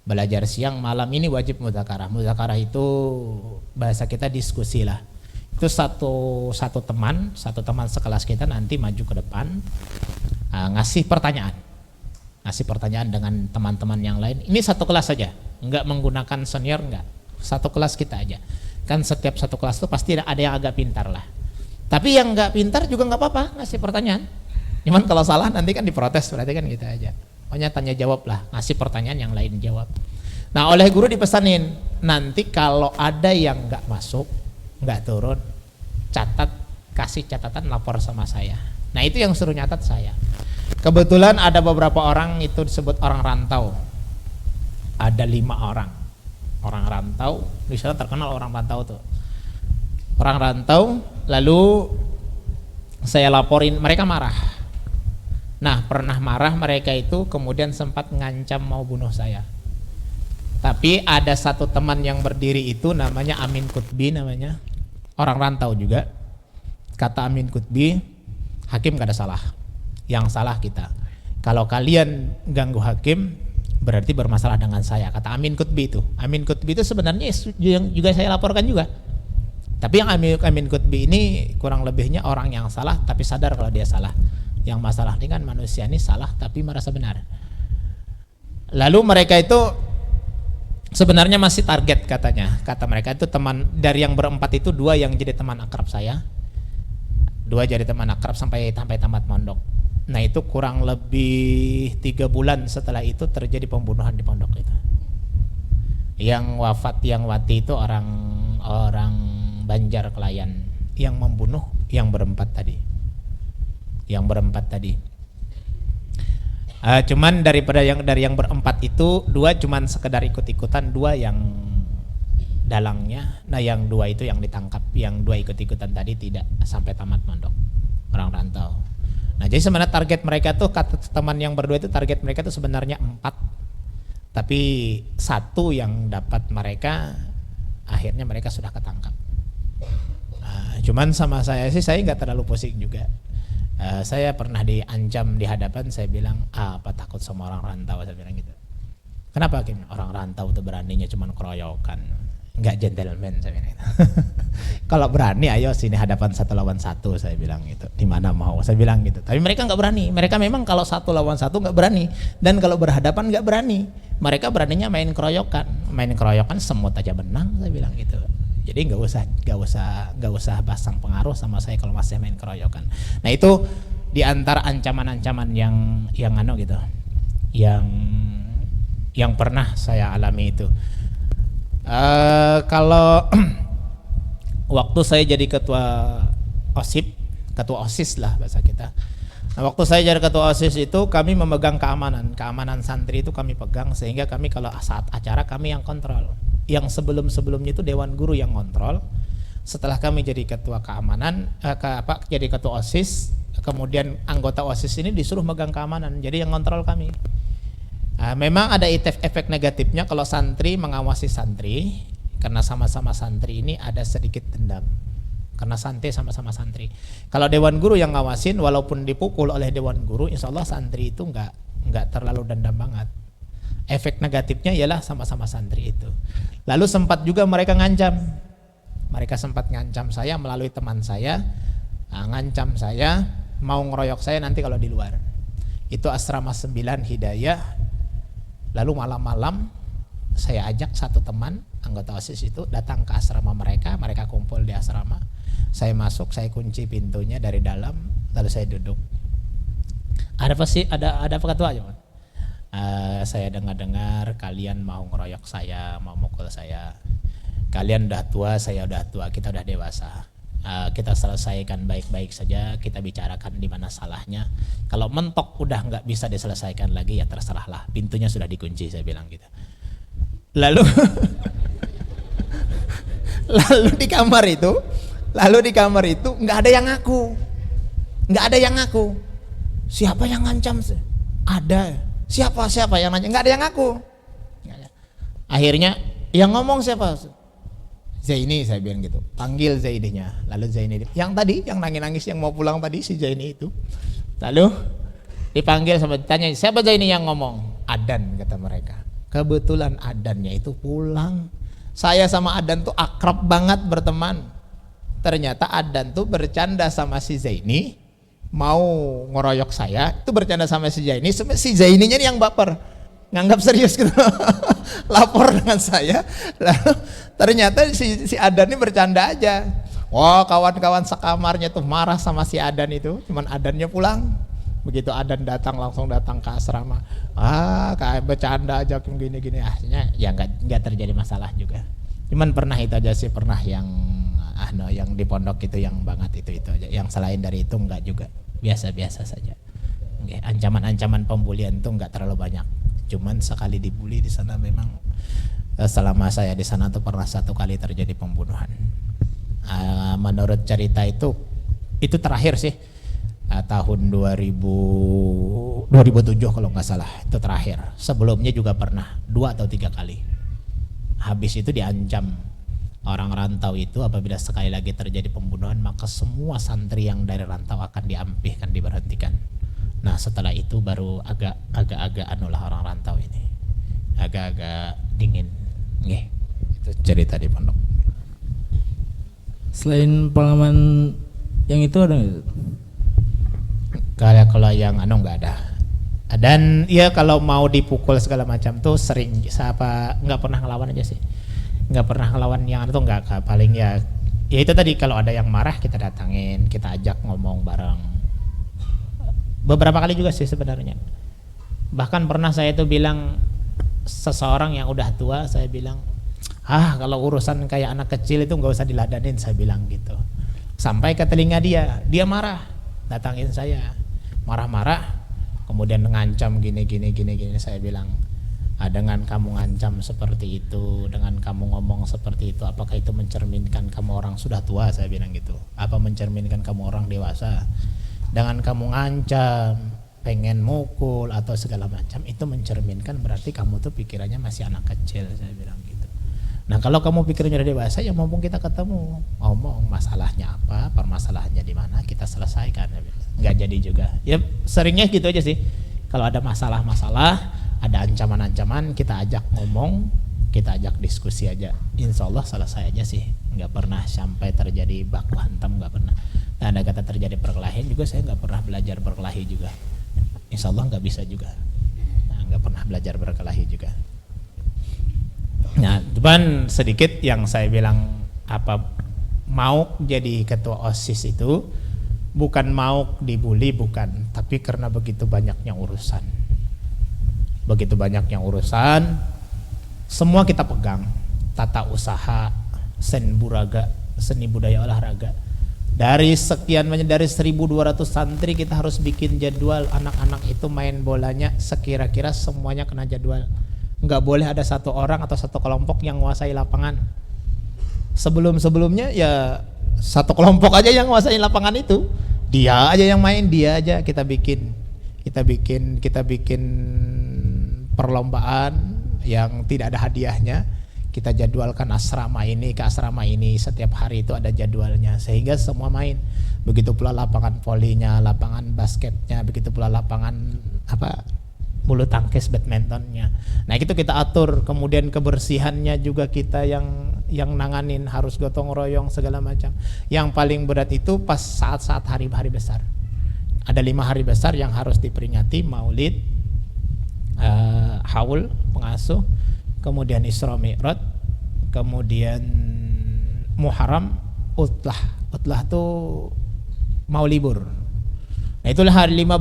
Belajar siang, malam ini wajib muzakarah. Muzakarah itu bahasa kita diskusi lah. Itu satu teman sekelas kita nanti maju ke depan, ngasih pertanyaan dengan teman-teman yang lain. Ini satu kelas saja, enggak menggunakan senior, enggak. Satu kelas kita aja. Kan setiap satu kelas itu pasti ada yang agak pintar lah. Tapi yang enggak pintar juga enggak apa-apa ngasih pertanyaan. Cuman kalau salah nanti kan diprotes, berarti kan kita aja. Pokoknya tanya jawab lah, ngasih pertanyaan yang lain jawab. Nah, oleh guru dipesanin, nanti kalau ada yang enggak masuk, enggak turun, kasih catatan, lapor sama saya. Nah, itu yang suruh nyatat saya. Kebetulan ada beberapa orang itu disebut orang rantau. Ada 5 orang rantau, di sana terkenal orang rantau tuh. Orang rantau, lalu saya laporin, mereka marah. Nah, pernah marah mereka itu kemudian sempat ngancam mau bunuh saya. Tapi ada satu teman yang berdiri itu namanya Amin Kutbi namanya, orang rantau juga. Kata Amin Kutbi, hakim gak ada salah, yang salah kita. Kalau kalian ganggu hakim berarti bermasalah dengan saya, kata Amin Kutbi itu. Amin Kutbi itu sebenarnya yang juga saya laporkan juga. Tapi yang Amin Kutbi ini kurang lebihnya orang yang salah tapi sadar kalau dia salah. Yang masalah ini kan manusia ini salah tapi merasa benar. Lalu mereka itu Sebenarnya masih target katanya, kata mereka itu teman dari yang berempat itu 2 yang jadi teman akrab saya, 2 jadi teman akrab sampai tamat mondok. Nah itu kurang lebih 3 bulan setelah itu terjadi pembunuhan di pondok itu. Yang wafat, yang mati itu orang Banjar Kelayan, yang membunuh yang berempat tadi. Cuman dari yang berempat itu 2 cuman sekedar ikut-ikutan, 2 yang dalangnya. Nah yang 2 itu yang ditangkap, yang 2 ikut-ikutan tadi tidak sampai tamat mondok, orang rantau. Nah jadi sebenarnya target mereka tuh, kata teman yang berdua itu target mereka tuh sebenarnya 4, tapi 1 yang dapat mereka, akhirnya mereka sudah ketangkap. Cuman sama saya sih, saya nggak terlalu pusing juga. Saya pernah diancam di hadapan, saya bilang apa takut sama orang rantau, saya bilang gitu. Kenapa Kim? Orang rantau tuh beraninya cuman keroyokan, nggak gentleman, saya bilang gitu. Kalau berani ayo sini hadapan 1 lawan 1, saya bilang gitu. Di mana mau, saya bilang gitu. Tapi mereka nggak berani. Mereka memang kalau 1 lawan 1 nggak berani, dan kalau berhadapan nggak berani. Mereka beraninya main keroyokan semut aja menang, saya bilang gitu. Jadi nggak usah pasang pengaruh sama saya kalau masih main keroyokan. Nah itu di antara ancaman-ancaman yang gitu, yang pernah saya alami itu. Kalau waktu saya jadi ketua OSIS lah bahasa kita. Nah, waktu saya jadi ketua OSIS itu kami memegang keamanan santri itu kami pegang, sehingga kami kalau saat acara kami yang kontrol. Yang sebelumnya itu Dewan Guru yang kontrol. Setelah kami jadi ketua keamanan, jadi ketua OSIS, kemudian anggota OSIS ini disuruh megang keamanan, jadi yang kontrol kami. Memang ada efek negatifnya kalau santri mengawasi santri, karena sama-sama santri ini ada sedikit dendam, karena santri sama-sama santri. Kalau Dewan Guru yang ngawasin, walaupun dipukul oleh Dewan Guru, insya Allah santri itu nggak terlalu dendam banget. Efek negatifnya ialah sama-sama santri itu. Lalu sempat juga mereka ngancam. Mereka sempat ngancam saya melalui teman saya, ngancam saya mau ngeroyok saya nanti kalau di luar. Itu asrama 9 Hidayah. Lalu malam-malam saya ajak 1 teman anggota OSIS itu datang ke asrama mereka kumpul di asrama. Saya masuk, saya kunci pintunya dari dalam, lalu saya duduk. Ada apa sih? Ada apa ketua aja? Saya dengar kalian mau ngeroyok saya, mau mukul saya. Kalian udah tua, saya udah tua, kita udah dewasa. Kita selesaikan baik-baik saja, kita bicarakan di mana salahnya. Kalau mentok udah nggak bisa diselesaikan lagi, ya terserahlah. Pintunya sudah dikunci, saya bilang gitu. Lalu di kamar itu nggak ada yang ngaku. Siapa yang ngancam? Ada. Siapa yang nanya? Nggak ada yang ngaku. Akhirnya yang ngomong siapa? Zaini, saya bilang gitu. Panggil Zaininya. Lalu Zaini yang tadi yang nangis yang mau pulang tadi, si Zaini itu. Lalu dipanggil sama ditanya, siapa Zaini yang ngomong? Adan, kata mereka. Kebetulan Adannya itu pulang. Saya sama Adan tuh akrab banget berteman. Ternyata Adan tuh bercanda sama si Zaini, mau ngeroyok saya, itu bercanda sama si Zaini. Si Zaininya yang baper, nganggap serius gitu. Lapor dengan saya. Lalu ternyata si Adan ini bercanda aja. Wah, kawan-kawan sekamarnya tuh marah sama si Adan itu. Cuman Adannya pulang. Begitu Adan langsung datang ke asrama. Kayak bercanda aja gini-gini. Akhirnya ya nggak terjadi masalah juga. Cuman pernah itu aja sih, pernah yang di pondok itu yang banget itu aja. Yang selain dari itu enggak juga. Biasa-biasa saja. Ancaman-ancaman pembulian itu enggak terlalu banyak. Cuman sekali dibully di sana memang, selama saya di sana tuh pernah 1 kali terjadi pembunuhan. Menurut cerita itu terakhir sih, tahun 2007 kalau nggak salah, itu terakhir. Sebelumnya juga pernah 2 atau 3 kali. Habis itu diancam orang rantau itu, apabila sekali lagi terjadi pembunuhan maka semua santri yang dari rantau akan diampihkan, diberhentikan. Nah setelah itu baru agak-agak anulah orang rantau ini, agak-agak dingin. Itu cerita di pondok. Selain pengalaman yang itu ada nggak? Kalau yang nggak ada. Dan ya kalau mau dipukul segala macam tuh sering, siapa nggak pernah ngelawan aja sih, nggak pernah ngelawan yang itu nggak, paling ya itu tadi kalau ada yang marah kita datangin, kita ajak ngomong bareng. Beberapa kali juga sih sebenarnya. Bahkan pernah saya itu bilang seseorang yang udah tua, saya bilang kalau urusan kayak anak kecil itu nggak usah diladanin, saya bilang gitu. Sampai ke telinga dia marah, datangin saya, marah-marah. Kemudian ngancam gini, saya bilang, dengan kamu ngancam seperti itu, dengan kamu ngomong seperti itu, apakah itu mencerminkan kamu orang sudah tua? Saya bilang gitu. Apa mencerminkan kamu orang dewasa? Dengan kamu ngancam, pengen mukul atau segala macam, itu mencerminkan berarti kamu tuh pikirannya masih anak kecil, saya bilang gitu. Nah kalau kamu pikirnya udah dewasa, ya mumpung kita ketemu, ngomong masalahnya apa, permasalahannya di mana, kita selesaikan. Nggak jadi juga. Ya seringnya gitu aja sih. Kalau ada masalah-masalah, ada ancaman-ancaman, kita ajak ngomong, kita ajak diskusi aja. Insya Allah selesai aja sih. Nggak pernah sampai terjadi baku hantam, nggak pernah. Dan ada kata terjadi perkelahian juga, saya nggak pernah belajar berkelahi juga. Insya Allah nggak bisa juga. Nah, nggak pernah belajar berkelahi juga. Nah, cuman sedikit yang saya bilang, mau jadi ketua OSIS itu bukan mau dibully, bukan, tapi karena begitu banyaknya urusan. Begitu banyaknya urusan, semua kita pegang. Tata usaha, seni budaya olahraga. Dari sekian banyak, dari 1.200 santri kita harus bikin jadwal anak-anak itu main bolanya, sekira-kira semuanya kena jadwal. Nggak boleh ada satu orang atau satu kelompok yang menguasai lapangan. Sebelumnya ya satu kelompok aja yang menguasai lapangan itu, dia aja yang main, dia aja. Kita bikin perlombaan yang tidak ada hadiahnya. Kita jadwalkan asrama ini ke asrama ini, setiap hari itu ada jadwalnya sehingga semua main. Begitu pula lapangan volinya, lapangan basketnya, begitu pula lapangan bulu tangkis, badmintonnya. Nah itu kita atur. Kemudian kebersihannya juga kita yang nanganin, harus gotong royong segala macam. Yang paling berat itu pas saat-saat hari-hari besar. Ada 5 hari besar yang harus diperingati: Maulid, Haul, pengasuh, kemudian Isra Mi'raj, kemudian Muharram, Utlah tuh mau libur. Nah itulah hari 5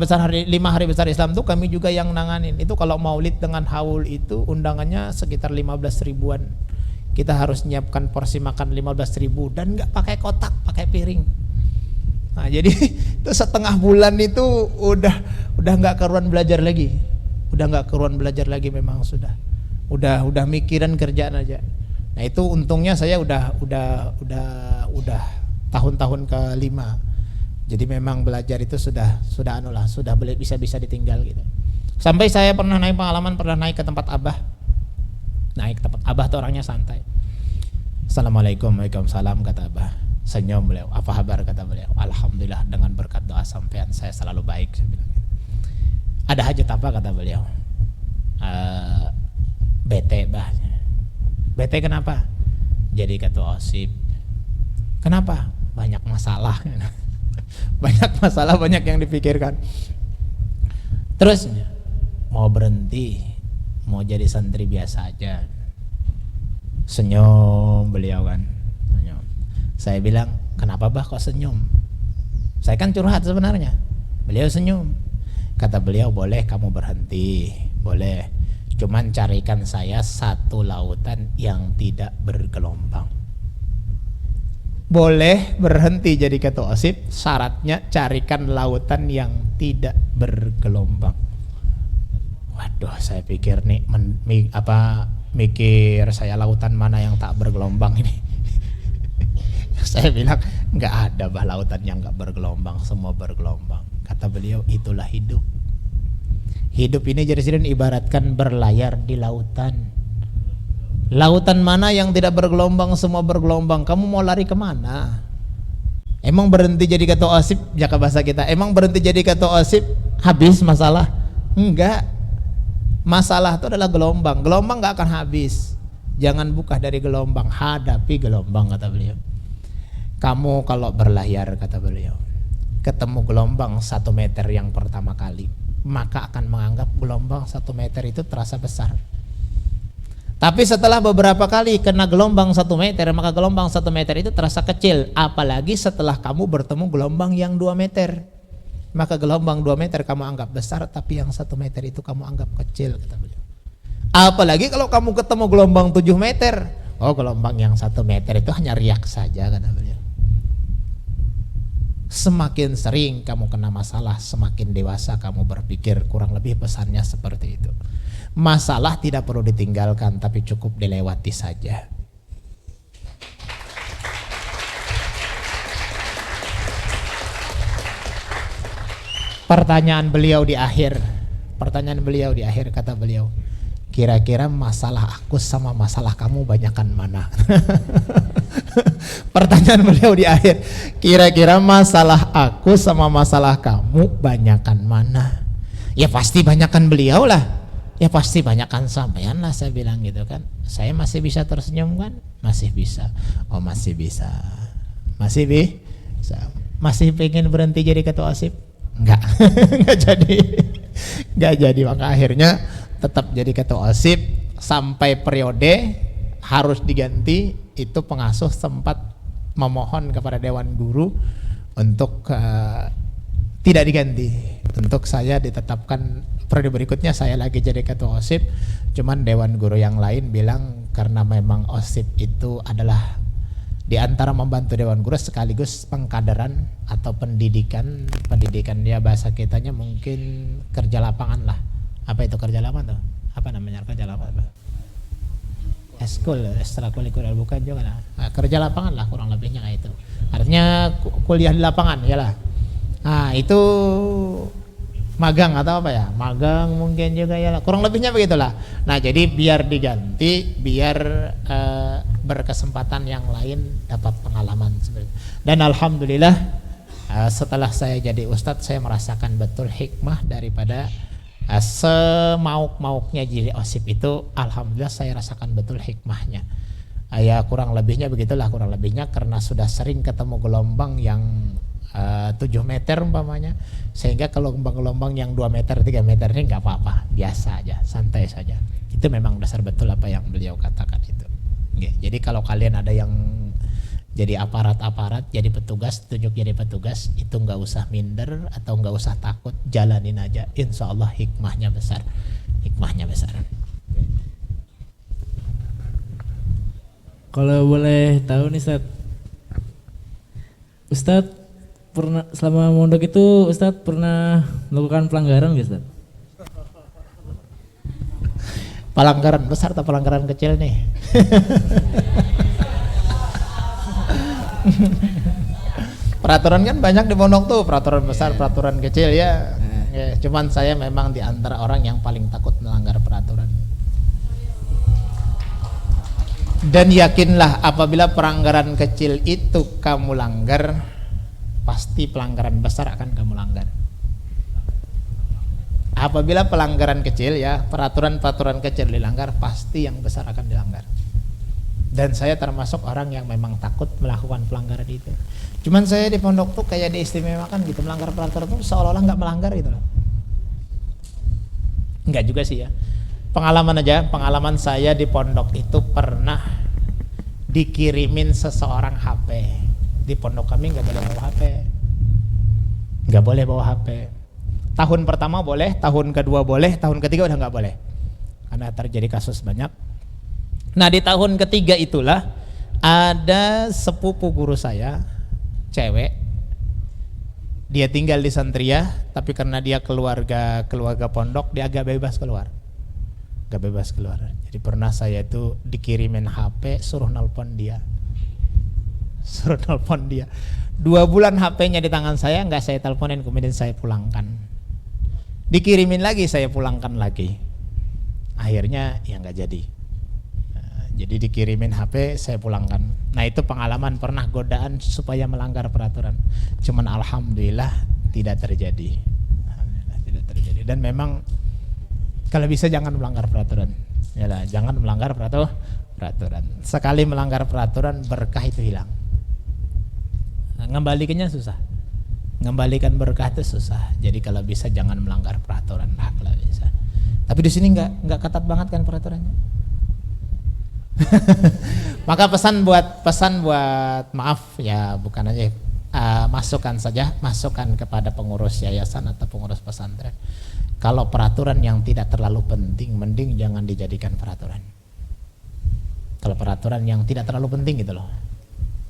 hari besar Islam tuh kami juga yang nanganin. Itu kalau Maulid dengan Haul itu undangannya sekitar 15 ribuan. Kita harus nyiapkan porsi makan 15 ribu dan nggak pakai kotak, pakai piring. Nah jadi itu setengah bulan itu udah nggak keruan belajar lagi. Memang udah mikiran kerjaan aja. Nah itu untungnya saya udah tahun-tahun ke-5. Jadi memang belajar itu sudah bisa ditinggal gitu. Sampai saya pernah naik ke tempat Abah. Naik ke tempat Abah tuh orangnya santai. Assalamualaikum, waalaikumsalam kata Abah. Senyum beliau. Apa kabar kata beliau? Alhamdulillah, dengan berkat doa sampean saya selalu baik, saya bilang gitu. Ada hajat apa kata beliau? Bete bah. Bete kenapa? Jadi ketua OSIP. Kenapa? Banyak masalah. Banyak yang dipikirkan. Terus mau berhenti, mau jadi santri biasa aja. Senyum beliau kan. Senyum. Saya bilang, kenapa bah kok senyum? Saya kan curhat sebenarnya. Beliau senyum. Kata beliau, boleh kamu berhenti, boleh. Cuman carikan saya satu lautan yang tidak bergelombang. Boleh berhenti jadi ketua OSIP, syaratnya carikan lautan yang tidak bergelombang. Waduh, saya pikir nih mikir saya lautan mana yang tak bergelombang ini. Saya bilang nggak ada bah lautan yang nggak bergelombang, semua bergelombang. Kata beliau, itulah hidup. Hidup ini jadi sini ibaratkan berlayar di lautan. Lautan mana yang tidak bergelombang, semua bergelombang. Kamu mau lari kemana? Emang berhenti jadi ketua OSIP, jaka bahasa kita, emang berhenti jadi ketua OSIP habis masalah? Enggak. Masalah itu adalah gelombang. Gelombang gak akan habis. Jangan buka dari gelombang, hadapi gelombang kata beliau. Kamu kalau berlayar kata beliau, ketemu gelombang 1 meter yang pertama kali, maka akan menganggap gelombang 1 meter itu terasa besar. Tapi setelah beberapa kali kena gelombang 1 meter, maka gelombang 1 meter itu terasa kecil. Apalagi setelah kamu bertemu gelombang yang 2 meter. Maka gelombang 2 meter kamu anggap besar, tapi yang 1 meter itu kamu anggap kecil, kata beliau. Apalagi kalau kamu ketemu gelombang 7 meter. Oh, gelombang yang 1 meter itu hanya riak saja, kata beliau. Semakin sering kamu kena masalah, semakin dewasa kamu berpikir, kurang lebih pesannya seperti itu. Masalah tidak perlu ditinggalkan, tapi cukup dilewati saja. Pertanyaan beliau di akhir kata beliau, kira-kira masalah aku sama masalah kamu banyakan mana? Pertanyaan beliau di akhir, kira-kira masalah aku sama masalah kamu banyakan mana? Ya pasti banyakan beliau lah. Ya pasti banyakan sampean lah, saya bilang gitu kan. Saya masih bisa tersenyum kan? Masih bisa. Oh masih bisa. Masih bisa. Masih pengen berhenti jadi ketua OSIP? Enggak. Enggak jadi. Maka akhirnya tetap jadi ketua OSIP sampai periode harus diganti. Itu pengasuh sempat memohon kepada Dewan Guru untuk tidak diganti, untuk saya ditetapkan periode berikutnya saya lagi jadi ketua OSIP. Cuman Dewan Guru yang lain bilang karena memang OSIP itu adalah di antara membantu Dewan Guru sekaligus pengkaderan atau pendidikan dia, bahasa kitanya mungkin kerja lapangan lah. Apa itu kerja lapangan tuh? Apa namanya kerja lapangan? Eskul, ekstrakurikuler bukan juga lah. Nah, kerja lapangan lah kurang lebihnya kayak itu. Artinya kuliah di lapangan ya lah. Nah itu magang atau apa ya? Magang mungkin juga ya lah. Kurang lebihnya begitulah. Nah jadi biar diganti, biar berkesempatan yang lain dapat pengalaman seperti itu. Dan alhamdulillah setelah saya jadi ustadz, saya merasakan betul hikmah daripada semauk-mauknya jadi OSIP itu. Alhamdulillah saya rasakan betul hikmahnya. Ya kurang lebihnya begitulah, kurang lebihnya karena sudah sering ketemu gelombang yang 7 meter umpamanya, sehingga kalau gelombang yang 2 meter 3 meter ini nggak apa-apa, biasa aja, santai saja. Itu memang dasar betul apa yang beliau katakan itu. Oke, jadi kalau kalian ada yang jadi aparat, jadi petugas, tunjuk jadi petugas, itu nggak usah minder atau nggak usah takut, jalanin aja. Insya Allah hikmahnya besar, hikmahnya besar. Kalau boleh tahu nih Ustadz pernah selama mondok itu Ustadz pernah melakukan pelanggaran nggak Ustadz? Pelanggaran besar atau pelanggaran kecil nih? Peraturan kan banyak di pondok tuh, peraturan besar, peraturan kecil ya. Cuman saya memang di antara orang yang paling takut melanggar peraturan. Dan yakinlah apabila pelanggaran kecil itu kamu langgar, pasti pelanggaran besar akan kamu langgar. Apabila pelanggaran kecil ya, peraturan-peraturan kecil dilanggar, pasti yang besar akan dilanggar. Dan saya termasuk orang yang memang takut melakukan pelanggaran itu. Cuman saya di pondok tuh kayak diistimewakan gitu, melanggar peraturan tuh seolah-olah nggak melanggar gitu loh. Enggak juga sih ya. Pengalaman aja, pengalaman saya di pondok itu pernah dikirimin seseorang HP. Di pondok kami nggak boleh bawa HP, nggak boleh bawa HP. Tahun pertama boleh, tahun kedua boleh, tahun ketiga udah nggak boleh karena terjadi kasus banyak. Nah di tahun ketiga itulah ada sepupu guru saya, cewek. Dia tinggal di Santria, tapi karena dia keluarga pondok, dia agak bebas keluar. Gak bebas keluar. Jadi pernah saya itu dikirimin HP, suruh nelpon dia. 2 bulan HP-nya di tangan saya, nggak saya teleponin, kemudian saya pulangkan. Dikirimin lagi, saya pulangkan lagi. Akhirnya ya nggak jadi. Jadi dikirimin HP, saya pulangkan. Nah itu pengalaman pernah godaan supaya melanggar peraturan. Cuman alhamdulillah tidak terjadi. Alhamdulillah tidak terjadi. Dan memang kalau bisa jangan melanggar peraturan. Yalah, jangan melanggar peraturan. Sekali melanggar peraturan berkah itu hilang. Ngembalikannya susah. Ngembalikan berkah itu susah. Jadi kalau bisa jangan melanggar peraturan lah kalau bisa. Tapi di sini nggak ketat banget kan peraturannya. Maka pesan buat maaf ya, bukan aja masukan kepada pengurus yayasan atau pengurus pesantren. Kalau peraturan yang tidak terlalu penting, mending jangan dijadikan peraturan. Kalau peraturan yang tidak terlalu penting gitu loh.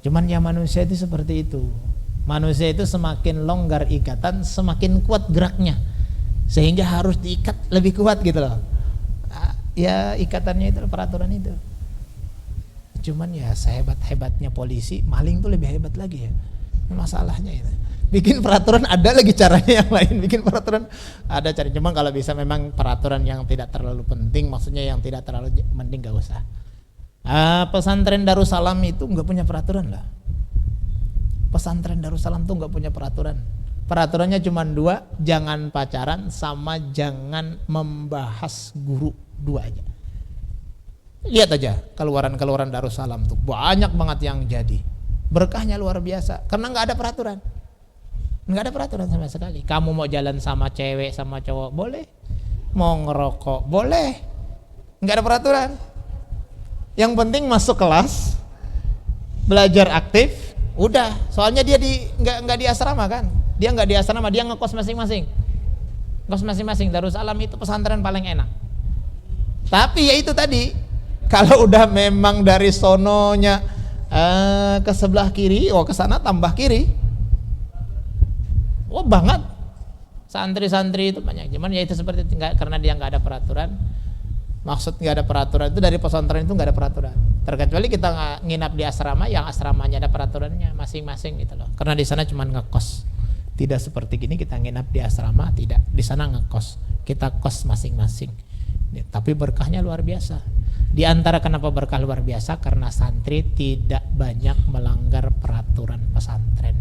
Cuman ya manusia itu seperti itu. Manusia itu semakin longgar ikatan, semakin kuat geraknya, sehingga harus diikat lebih kuat gitu loh. Ya ikatannya itu peraturan itu. Cuman ya sehebat-hebatnya polisi, maling tuh lebih hebat lagi ya. Masalahnya itu. Bikin peraturan ada lagi caranya yang lain, bikin peraturan ada cara. Cuman kalau bisa memang peraturan yang tidak terlalu penting, maksudnya yang tidak terlalu mending gak usah. Pesantren Darussalam itu nggak punya peraturan lah. Pesantren Darussalam tuh nggak punya peraturan. Peraturannya cuma 2, jangan pacaran sama jangan membahas guru, 2 aja. Lihat aja keluaran Darussalam tuh banyak banget yang jadi. Berkahnya luar biasa karena nggak ada peraturan. Nggak ada peraturan sama sekali. Kamu mau jalan sama cewek sama cowok boleh, mau ngerokok boleh, nggak ada peraturan. Yang penting masuk kelas, belajar aktif, udah. Soalnya dia nggak di asrama kan, dia nggak di asrama, dia ngekos masing-masing. Ngekos masing-masing. Darussalam itu pesantren paling enak. Tapi ya itu tadi, kalau udah memang dari sononya ke sebelah kiri, ke sana tambah kiri. Banget. Santri-santri itu banyak. Cuman ya itu seperti itu, karena dia nggak ada peraturan. Maksud nggak ada peraturan itu dari pesantren itu nggak ada peraturan. Terkecuali kita nginap di asrama yang asramanya ada peraturannya masing-masing gitu loh. Karena di sana cuma ngekos. Tidak seperti gini kita nginap di asrama, tidak. Di sana ngekos. Kita kos masing-masing. Tapi berkahnya luar biasa. Di antara kenapa berkah luar biasa karena santri tidak banyak melanggar peraturan pesantren.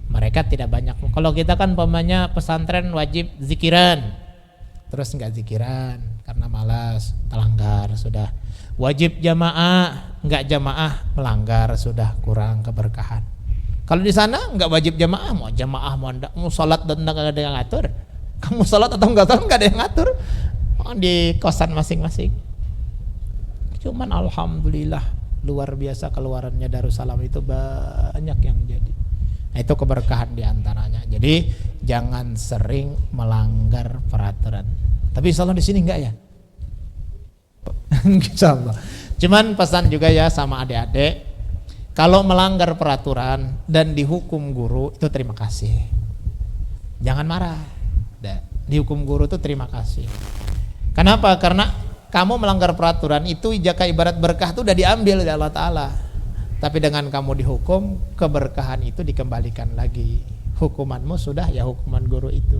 Mereka tidak banyak. Kalau kita kan umpamanya pesantren wajib zikiran, terus nggak zikiran karena malas, melanggar sudah. Wajib jamaah, nggak jamaah, melanggar sudah, kurang keberkahan. Kalau di sana nggak wajib jamaah, mau jamaah mau salat dan nggak ada yang ngatur. Kamu salat atau nggak salat nggak ada yang ngatur. Di kosan masing-masing. Cuman alhamdulillah luar biasa keluarannya Darussalam itu banyak yang jadi. Nah, itu keberkahan diantaranya. Jadi jangan sering melanggar peraturan. Tapi insya Allah di sini enggak ya? Insya Allah. Cuman pesan juga ya sama adik-adik, kalau melanggar peraturan dan dihukum guru itu terima kasih. Jangan marah. Dihukum guru itu terima kasih. Kenapa? Karena kamu melanggar peraturan itu jaka ibarat berkah itu udah diambil oleh Allah Ta'ala. Tapi dengan kamu dihukum, keberkahan itu dikembalikan lagi. Hukumanmu sudah ya hukuman guru itu.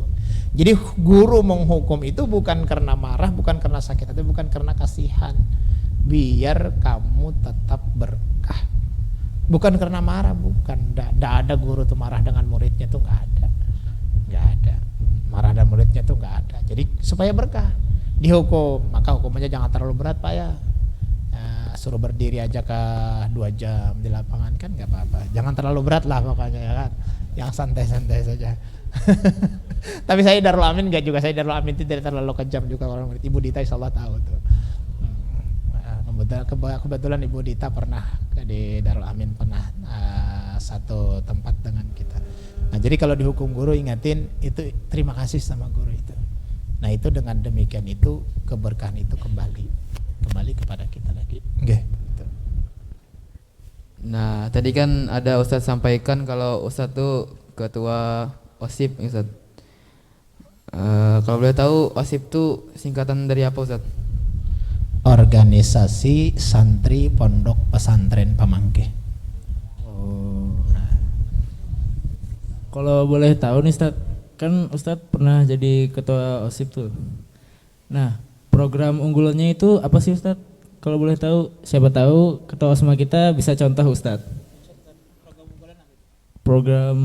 Jadi guru menghukum itu bukan karena marah, bukan karena sakit, tapi bukan karena kasihan. Biar kamu tetap berkah. Bukan karena marah, bukan. Tidak ada guru tuh marah dengan muridnya tuh nggak ada. Nggak ada. Marah dan muridnya tuh nggak ada. Jadi supaya berkah. Dihukum, maka hukumannya jangan terlalu berat Pak ya. Suruh berdiri aja ke 2 jam di lapangan kan nggak apa-apa. Jangan terlalu berat lah pokoknya ya kan. Yang santai-santai saja. Tapi saya Darul Amin nggak juga. Saya Darul Amin itu tidak terlalu kejam juga orang murid. Ibu Dita insyaallah tahu tuh. Kebetulan Ibu Dita pernah di Darul Amin pernah satu tempat dengan kita. Nah jadi kalau dihukum guru ingatin itu terima kasih sama guru itu. Nah itu dengan demikian itu keberkahan itu kembali kepada kita lagi. Okay. Nah tadi kan ada Ustadz sampaikan kalau Ustadz tuh ketua OSIP Ustadz. Kalau boleh tahu OSIP tuh singkatan dari apa Ustadz? Organisasi Santri Pondok Pesantren Pamangke. Kalau boleh tahu nih Ustadz, kan Ustadz pernah jadi ketua OSIP tuh. Nah, program unggulannya itu apa sih Ustadz? Kalau boleh tahu, siapa tahu ketua OSMA kita bisa contoh Ustadz. Program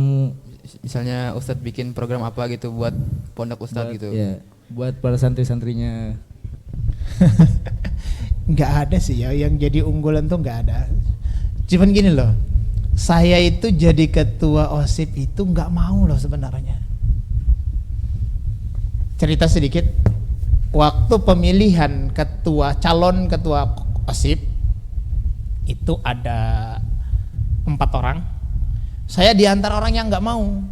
misalnya Ustadz bikin program apa gitu buat pondok Ustadz gitu. Ya, buat para santri-santrinya. Nggak ada sih ya yang jadi unggulan tuh nggak ada. Cuman gini loh, Saya itu jadi ketua OSIP itu nggak mau loh sebenarnya. Cerita sedikit, waktu pemilihan calon ketua OSIP itu ada 4 orang. Saya di antara orang yang nggak mau.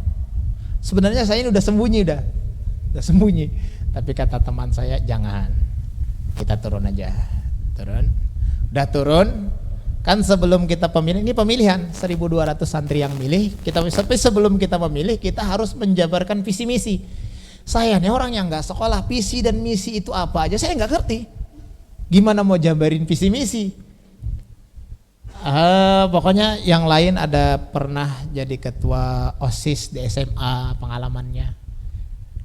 Sebenarnya saya ini udah sembunyi. Tapi kata teman saya, jangan, kita turun aja. Udah turun. Kan sebelum kita pemilihan, ini pemilihan 1.200 santri yang milih, tapi sebelum kita memilih kita harus menjabarkan visi misi. Saya nih orang yang nggak sekolah, visi dan misi itu apa aja saya nggak ngerti. Gimana mau jabarin visi misi? Pokoknya yang lain ada pernah jadi ketua OSIS di SMA pengalamannya.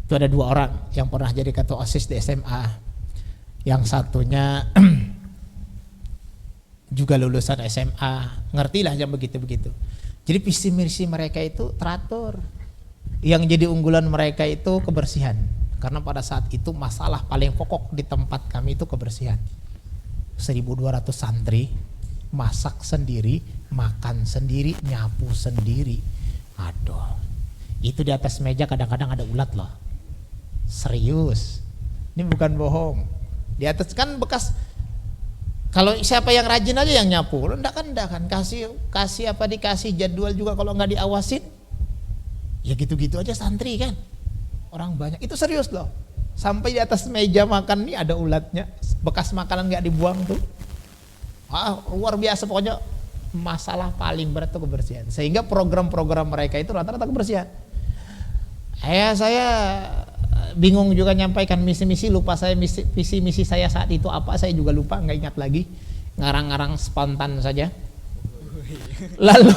Itu ada 2 orang yang pernah jadi ketua OSIS di SMA. Yang satunya juga lulusan SMA, ngertilah yang begitu-begitu. Jadi visi misi mereka itu teratur. Yang jadi unggulan mereka itu kebersihan. Karena pada saat itu masalah paling pokok di tempat kami itu kebersihan. 1.200 santri, masak sendiri, makan sendiri, nyapu sendiri. Aduh, itu di atas meja kadang-kadang ada ulat loh. Serius, ini bukan bohong. Di atas kan bekas. Kalau siapa yang rajin aja yang nyapu, enggak kan dikasih jadwal juga kalau nggak diawasin, ya gitu-gitu aja santri kan, orang banyak itu serius loh, sampai di atas meja makan nih ada ulatnya, bekas makanan nggak dibuang tuh, luar biasa pokoknya. Masalah paling berat itu kebersihan, sehingga program-program mereka itu rata-rata kebersihan. Saya bingung juga nyampaikan misi-misi, lupa saya visi misi saya saat itu apa, saya juga lupa, nggak ingat lagi, ngarang-ngarang spontan saja. Lalu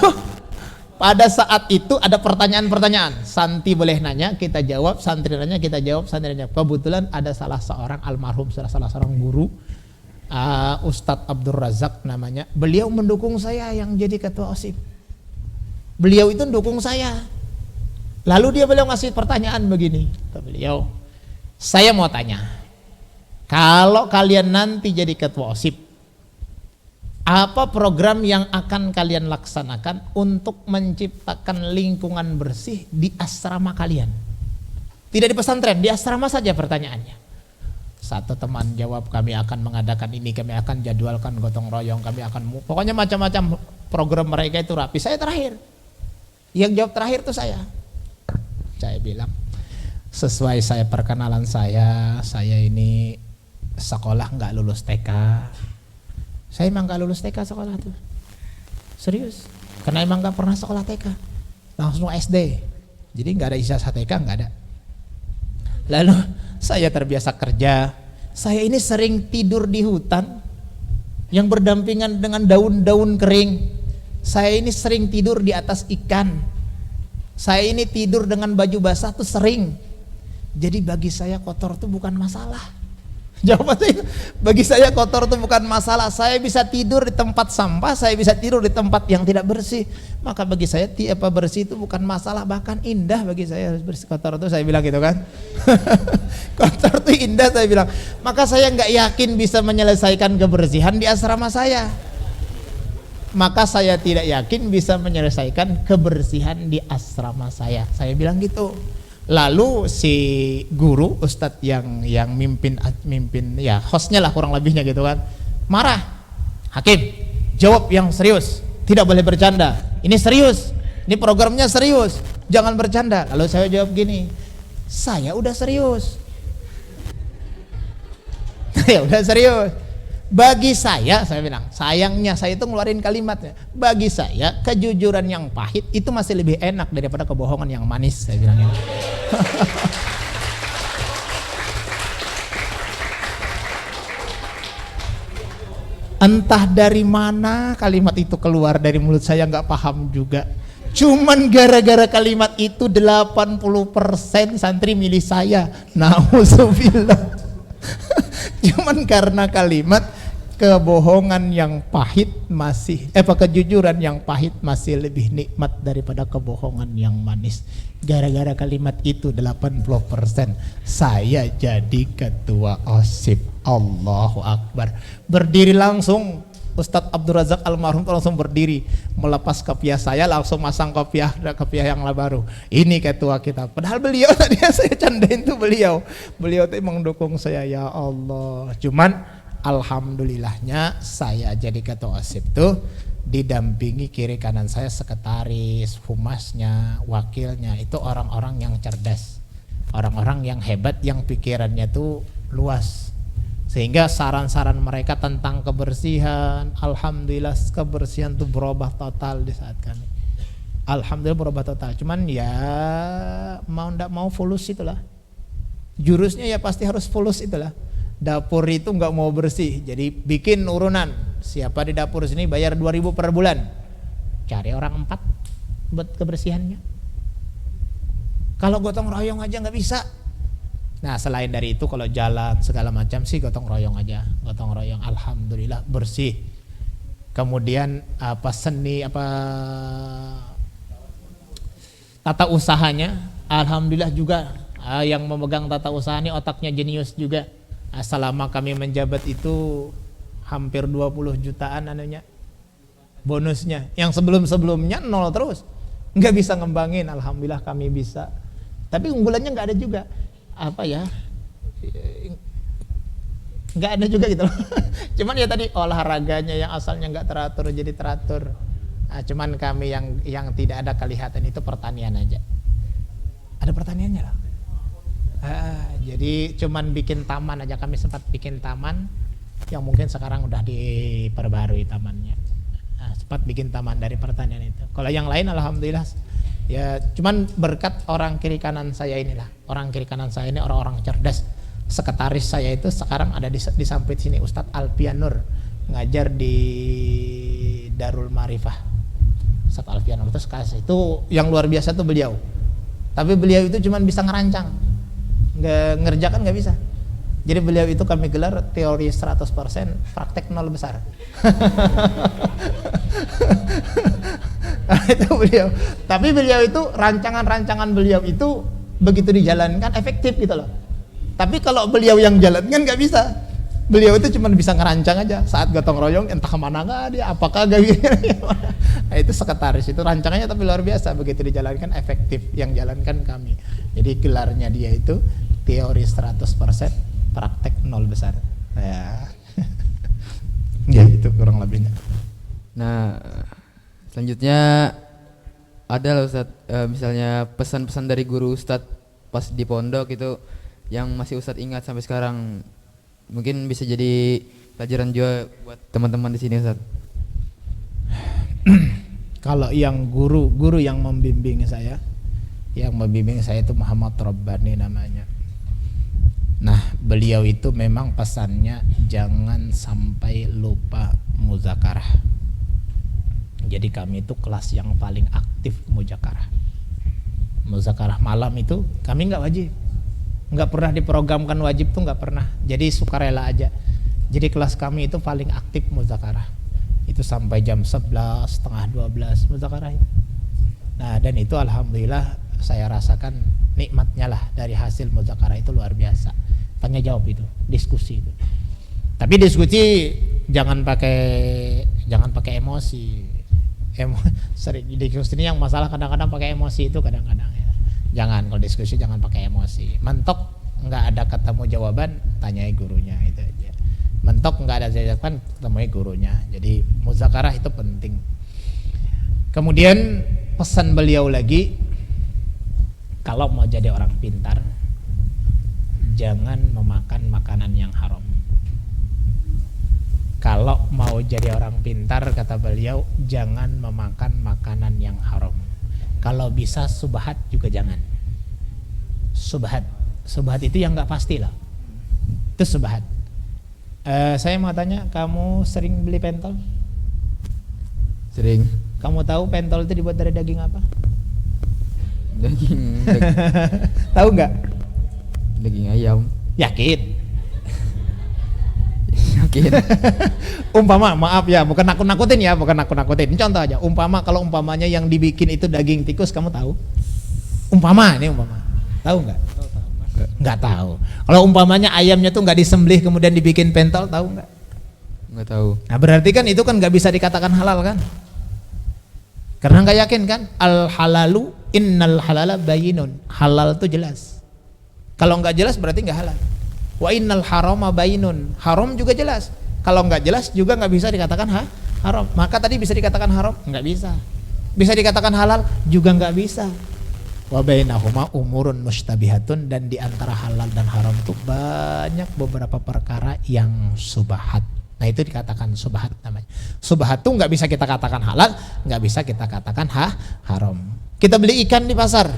pada saat itu ada pertanyaan-pertanyaan, santri boleh nanya, kita jawab, santri nanya, kita jawab, santri nanya. Kebetulan ada salah seorang almarhum, salah seorang guru, Ustadz Abdul Razak namanya, beliau mendukung saya yang jadi ketua OSIP. Beliau itu mendukung saya. Lalu beliau ngasih pertanyaan begini ke beliau, saya mau tanya, kalau kalian nanti jadi ketua OSIP, apa program yang akan kalian laksanakan untuk menciptakan lingkungan bersih di asrama kalian? Tidak di pesantren, di asrama saja pertanyaannya. Satu teman jawab, kami akan mengadakan ini, kami akan jadwalkan gotong royong, kami akan, pokoknya macam-macam program mereka itu rapi. Saya terakhir, yang jawab terakhir itu saya. Saya bilang, sesuai saya perkenalan saya ini sekolah nggak lulus TK. Saya emang nggak lulus TK sekolah tuh, serius. Karena emang nggak pernah sekolah TK, langsung SD. Jadi nggak ada ijazah TK, nggak ada. Lalu saya terbiasa kerja. Saya ini sering tidur di hutan yang berdampingan dengan daun-daun kering. Saya ini sering tidur di atas ikan. Saya ini tidur dengan baju basah tuh sering. Jadi bagi saya kotor tuh bukan masalah. Jawabannya, bagi saya kotor tuh bukan masalah. Saya bisa tidur di tempat sampah, saya bisa tidur di tempat yang tidak bersih. Maka bagi saya bersih itu bukan masalah, bahkan indah bagi saya bersih. Kotor tuh saya bilang gitu kan. Kotor tuh indah saya bilang. Maka saya nggak yakin bisa menyelesaikan kebersihan di asrama saya. Maka saya tidak yakin bisa menyelesaikan kebersihan di asrama saya. Saya bilang gitu. Lalu si guru ustadz yang mimpin ya hostnya lah kurang lebihnya gitu kan, marah. Hakim, jawab yang serius, tidak boleh bercanda. Ini serius, ini programnya serius, jangan bercanda. Lalu saya jawab gini, saya udah serius. Ya udah serius. Bagi saya bilang, sayangnya saya itu ngeluarin kalimatnya. Bagi saya kejujuran yang pahit itu masih lebih enak daripada kebohongan yang manis, saya bilang gitu. Entah dari mana kalimat itu keluar dari mulut saya, nggak paham juga. Cuman gara-gara kalimat itu 80% santri milih saya. Nauzubillah. Cuman karena kalimat kebohongan yang pahit kejujuran yang pahit masih lebih nikmat daripada kebohongan yang manis. Gara-gara kalimat itu 80% saya jadi ketua OSIP. Allahu Akbar. Berdiri langsung Ustadz Abdul Razak almarhum tuh langsung berdiri, melepas kopiah saya, langsung masang kopiah yang baru. Ini ketua kita. Padahal beliau tadi saya candain tuh beliau tuh emang dukung saya, ya Allah. Cuman alhamdulillahnya saya jadi ketua OSIP tuh didampingi kiri kanan saya sekretaris, humasnya, wakilnya itu orang-orang yang cerdas, orang-orang yang hebat, yang pikirannya tuh luas. Sehingga saran-saran mereka tentang kebersihan, alhamdulillah kebersihan tuh berubah total di saat kami. Alhamdulillah berubah total. Cuman ya mau ndak mau fulus itulah. Jurusnya ya pasti harus fulus itulah. Dapur itu nggak mau bersih, jadi bikin urunan. Siapa di dapur sini bayar 2.000 per bulan. Cari orang 4 buat kebersihannya. Kalau gotong royong aja nggak bisa. Nah selain dari itu kalau jalan segala macam sih gotong royong aja, gotong royong alhamdulillah bersih. Kemudian seni tata usahanya alhamdulillah juga, yang memegang tata usaha ini otaknya jenius juga. Selama kami menjabat itu hampir 20 jutaan bonusnya, yang sebelumnya nol terus, nggak bisa ngembangin. Alhamdulillah kami bisa, tapi unggulannya nggak ada juga. Nggak ada juga gitu loh. Cuman ya tadi olahraganya yang asalnya nggak teratur jadi teratur. Cuman kami yang tidak ada kelihatan itu pertanian aja. Ada pertaniannya lah. Jadi cuman bikin taman aja, kami sempat bikin taman yang mungkin sekarang udah diperbarui tamannya. Sempat bikin taman dari pertanian itu. Kalau yang lain alhamdulillah ya cuman berkat orang kiri kanan saya inilah. Orang kiri kanan saya ini orang-orang cerdas. Sekretaris saya itu sekarang ada di samping sini, Ustadz Alfian Nur, ngajar di Darul Marifah. Ustadz Alfian Nur itu yang luar biasa tuh beliau. Tapi beliau itu cuman bisa ngerancang, ngerjakan nggak bisa. Jadi beliau itu kami gelar teori 100%, praktek 0 besar. Itu beliau. Tapi beliau itu rancangan-rancangan beliau itu begitu dijalankan efektif gitu loh. Tapi kalau beliau yang jalankan nggak bisa. Beliau itu cuma bisa ngerancang aja. Saat gotong royong entah kemana nggak dia, apakah gak gitu. Nah itu sekretaris itu rancangannya tapi luar biasa. Begitu dijalankan efektif, yang jalankan kami. Jadi gelarnya dia itu teori 100%, praktek 0 besar. Ya itu kurang lebihnya. Nah selanjutnya ada loh Ustadz, misalnya pesan-pesan dari guru Ustadz pas di pondok itu yang masih Ustadz ingat sampai sekarang, mungkin bisa jadi pelajaran juga buat teman-teman di sini Ustadz. Kalau yang guru yang membimbing saya itu Muhammad Rabbani namanya. Nah beliau itu memang pesannya jangan sampai lupa muzakarah. Jadi kami itu kelas yang paling aktif muzakarah. Muzakarah malam itu kami nggak wajib, nggak pernah diprogramkan wajib tuh nggak pernah. Jadi sukarela aja. Jadi kelas kami itu paling aktif muzakarah. Itu sampai jam 11, setengah 12 muzakarah itu. Nah dan itu alhamdulillah saya rasakan nikmatnya lah dari hasil muzakarah itu luar biasa. Tanya jawab itu, diskusi itu. Tapi diskusi jangan pakai emosi. Sering diskusi ini yang masalah kadang-kadang pakai emosi itu kadang-kadang ya. Jangan, kalau diskusi jangan pakai emosi. Mentok nggak ada ketemu jawaban, tanyai gurunya itu aja. Mentok nggak ada jawaban, temui gurunya. Jadi muzakarah itu penting. Kemudian pesan beliau lagi, kalau mau jadi orang pintar, jangan memakan makanan yang haram. Kalau mau jadi orang pintar, kata beliau, jangan memakan makanan yang haram. Kalau bisa subhat juga jangan. Subhat itu yang nggak pasti lah. Itu subhat. Saya mau tanya, kamu sering beli pentol? Sering. Kamu tahu pentol itu dibuat dari daging apa? Daging Tahu nggak? daging ayam. Yakin? Yakin. Umpama, maaf ya, bukan nakut-nakutin ya, bukan nakut-nakutin. Ini contoh aja. Kalau umpamanya yang dibikin itu daging tikus, kamu tahu? Umpama. Tahu nggak? Nggak tahu. Kalau umpamanya ayamnya tuh nggak disembelih kemudian dibikin pentol, tahu nggak? Nggak Nggak tahu. Nah berarti kan itu kan nggak bisa dikatakan halal kan? Karena nggak yakin kan? Al halalu innal halala bayinun. Halal itu jelas. Kalau nggak jelas berarti nggak halal. Wa innal harama bayinun. Haram juga jelas. Kalau nggak jelas juga nggak bisa dikatakan haram. Maka tadi bisa dikatakan haram? Nggak bisa. Bisa dikatakan halal? Juga nggak bisa. Wa bainahuma umurun mustabihatun, dan di antara halal dan haram itu banyak beberapa perkara yang subhat. Nah itu dikatakan subhat namanya. Subhat tuh nggak bisa kita katakan halal, nggak bisa kita katakan haram. Kita beli ikan di pasar,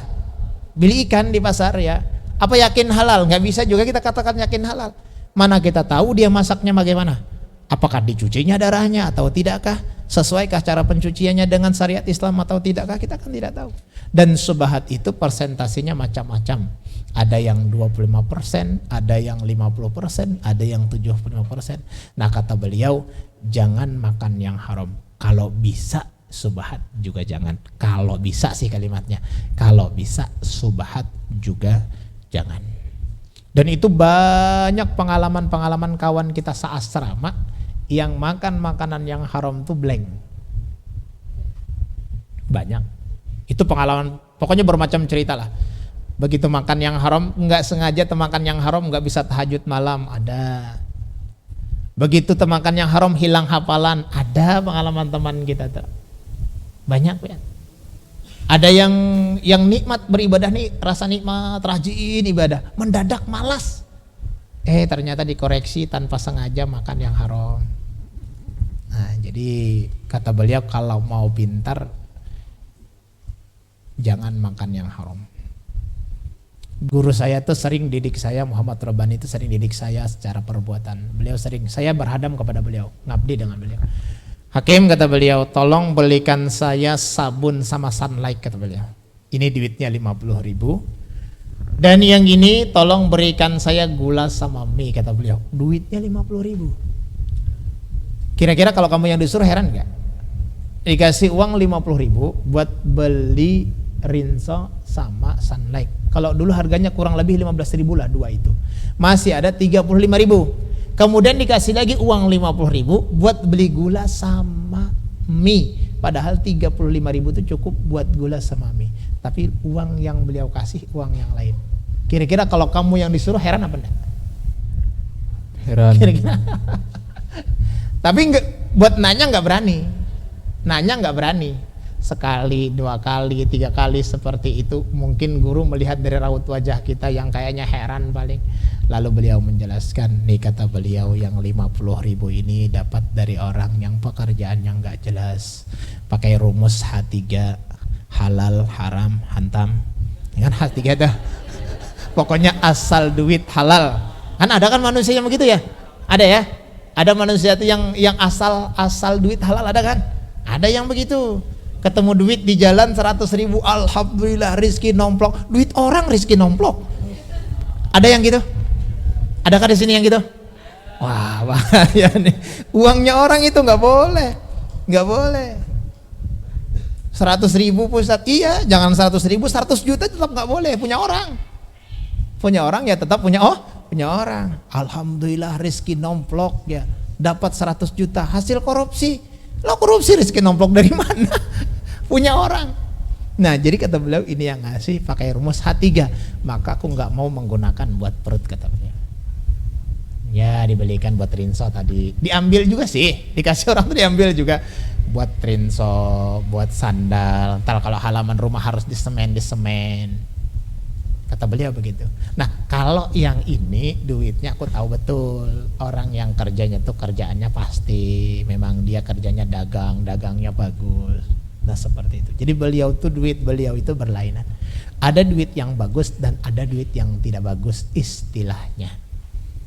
ya. Apa yakin halal? Nggak bisa juga kita katakan yakin halal. Mana kita tahu dia masaknya bagaimana? Apakah dicucinya darahnya atau tidakkah? Sesuaikah cara pencuciannya dengan syariat Islam atau tidakkah? Kita kan tidak tahu. Dan subhat itu persentasenya macam-macam. Ada yang 25%, ada yang 50%, ada yang 75%. Nah kata beliau, jangan makan yang haram. Kalau bisa subhat juga jangan. Kalau bisa sih kalimatnya. Kalau bisa subhat juga jangan. Dan itu banyak pengalaman-pengalaman kawan kita seasrama yang makan makanan yang haram tuh blank. Banyak. Itu pengalaman, pokoknya bermacam cerita lah. Begitu makan yang haram, nggak sengaja makan yang haram, nggak bisa tahajud malam, ada. Begitu makan yang haram hilang hafalan, ada pengalaman teman kita tuh. Banyak ya. Ada yang nikmat beribadah nih, rasa nikmat, rajin ibadah, mendadak malas. Ternyata dikoreksi tanpa sengaja makan yang haram. Nah, jadi kata beliau kalau mau pintar jangan makan yang haram. Guru saya tuh sering didik saya, Muhammad Rabbani itu sering didik saya secara perbuatan. Beliau sering, saya berhadam kepada beliau, ngabdi dengan beliau. Hakim kata beliau, tolong belikan saya sabun sama Sunlight kata beliau. Ini duitnya 50.000. Dan yang ini tolong berikan saya gula sama mie kata beliau. Duitnya 50.000. Kira-kira kalau kamu yang disuruh heran gak? Dikasih uang 50.000 buat beli rinso sama Sunlight. Kalau dulu harganya kurang lebih 15.000 lah dua itu. Masih ada 35.000. Kemudian dikasih lagi uang 50.000 buat beli gula sama mie. Padahal 35.000 itu cukup buat gula sama mie. Tapi uang yang beliau kasih uang yang lain. Kira-kira kalau kamu yang disuruh heran apa enggak? Heran. Kira-kira. Tapi buat nanya nggak berani. Nanya nggak berani. Sekali, 2 kali, 3 kali seperti itu mungkin guru melihat dari raut wajah kita yang kayaknya heran paling. Lalu beliau menjelaskan, nih kata beliau yang 50.000 ini dapat dari orang yang pekerjaannya nggak jelas, pakai rumus H3, halal, haram, hantam. Kan H3 dah. Pokoknya asal duit halal. Kan ada kan manusia yang begitu ya? Ada ya? Ada manusia itu yang asal duit halal ada kan? Ada yang begitu. Ketemu duit di jalan 100.000, alhamdulillah rizki nomplok. Duit orang rizki nomplok. Ada yang gitu? Adakah di sini yang gitu? Wah, bahaya nih. Uangnya orang itu nggak boleh, nggak boleh. 100.000 pusat, iya, jangan 100.000, 100 juta tetap nggak boleh. Punya orang ya tetap punya orang. Alhamdulillah rizki nomplok ya, dapat 100 juta hasil korupsi. Lo korupsi rizki nomplok dari mana? Punya orang. Nah jadi kata beliau ini yang ngasih pakai rumus H3, maka aku nggak mau menggunakan buat perut kata beliau. Ya dibelikan buat rinso tadi, diambil juga sih, dikasih orang tuh diambil juga buat rinso, buat sandal. Ntar kalau halaman rumah harus disemen, kata beliau begitu. Nah kalau yang ini duitnya aku tahu betul orang yang kerjanya tuh kerjaannya pasti memang dia kerjanya dagangnya bagus. Nah seperti itu. Jadi duit beliau itu berlainan. Ada duit yang bagus dan ada duit yang tidak bagus istilahnya.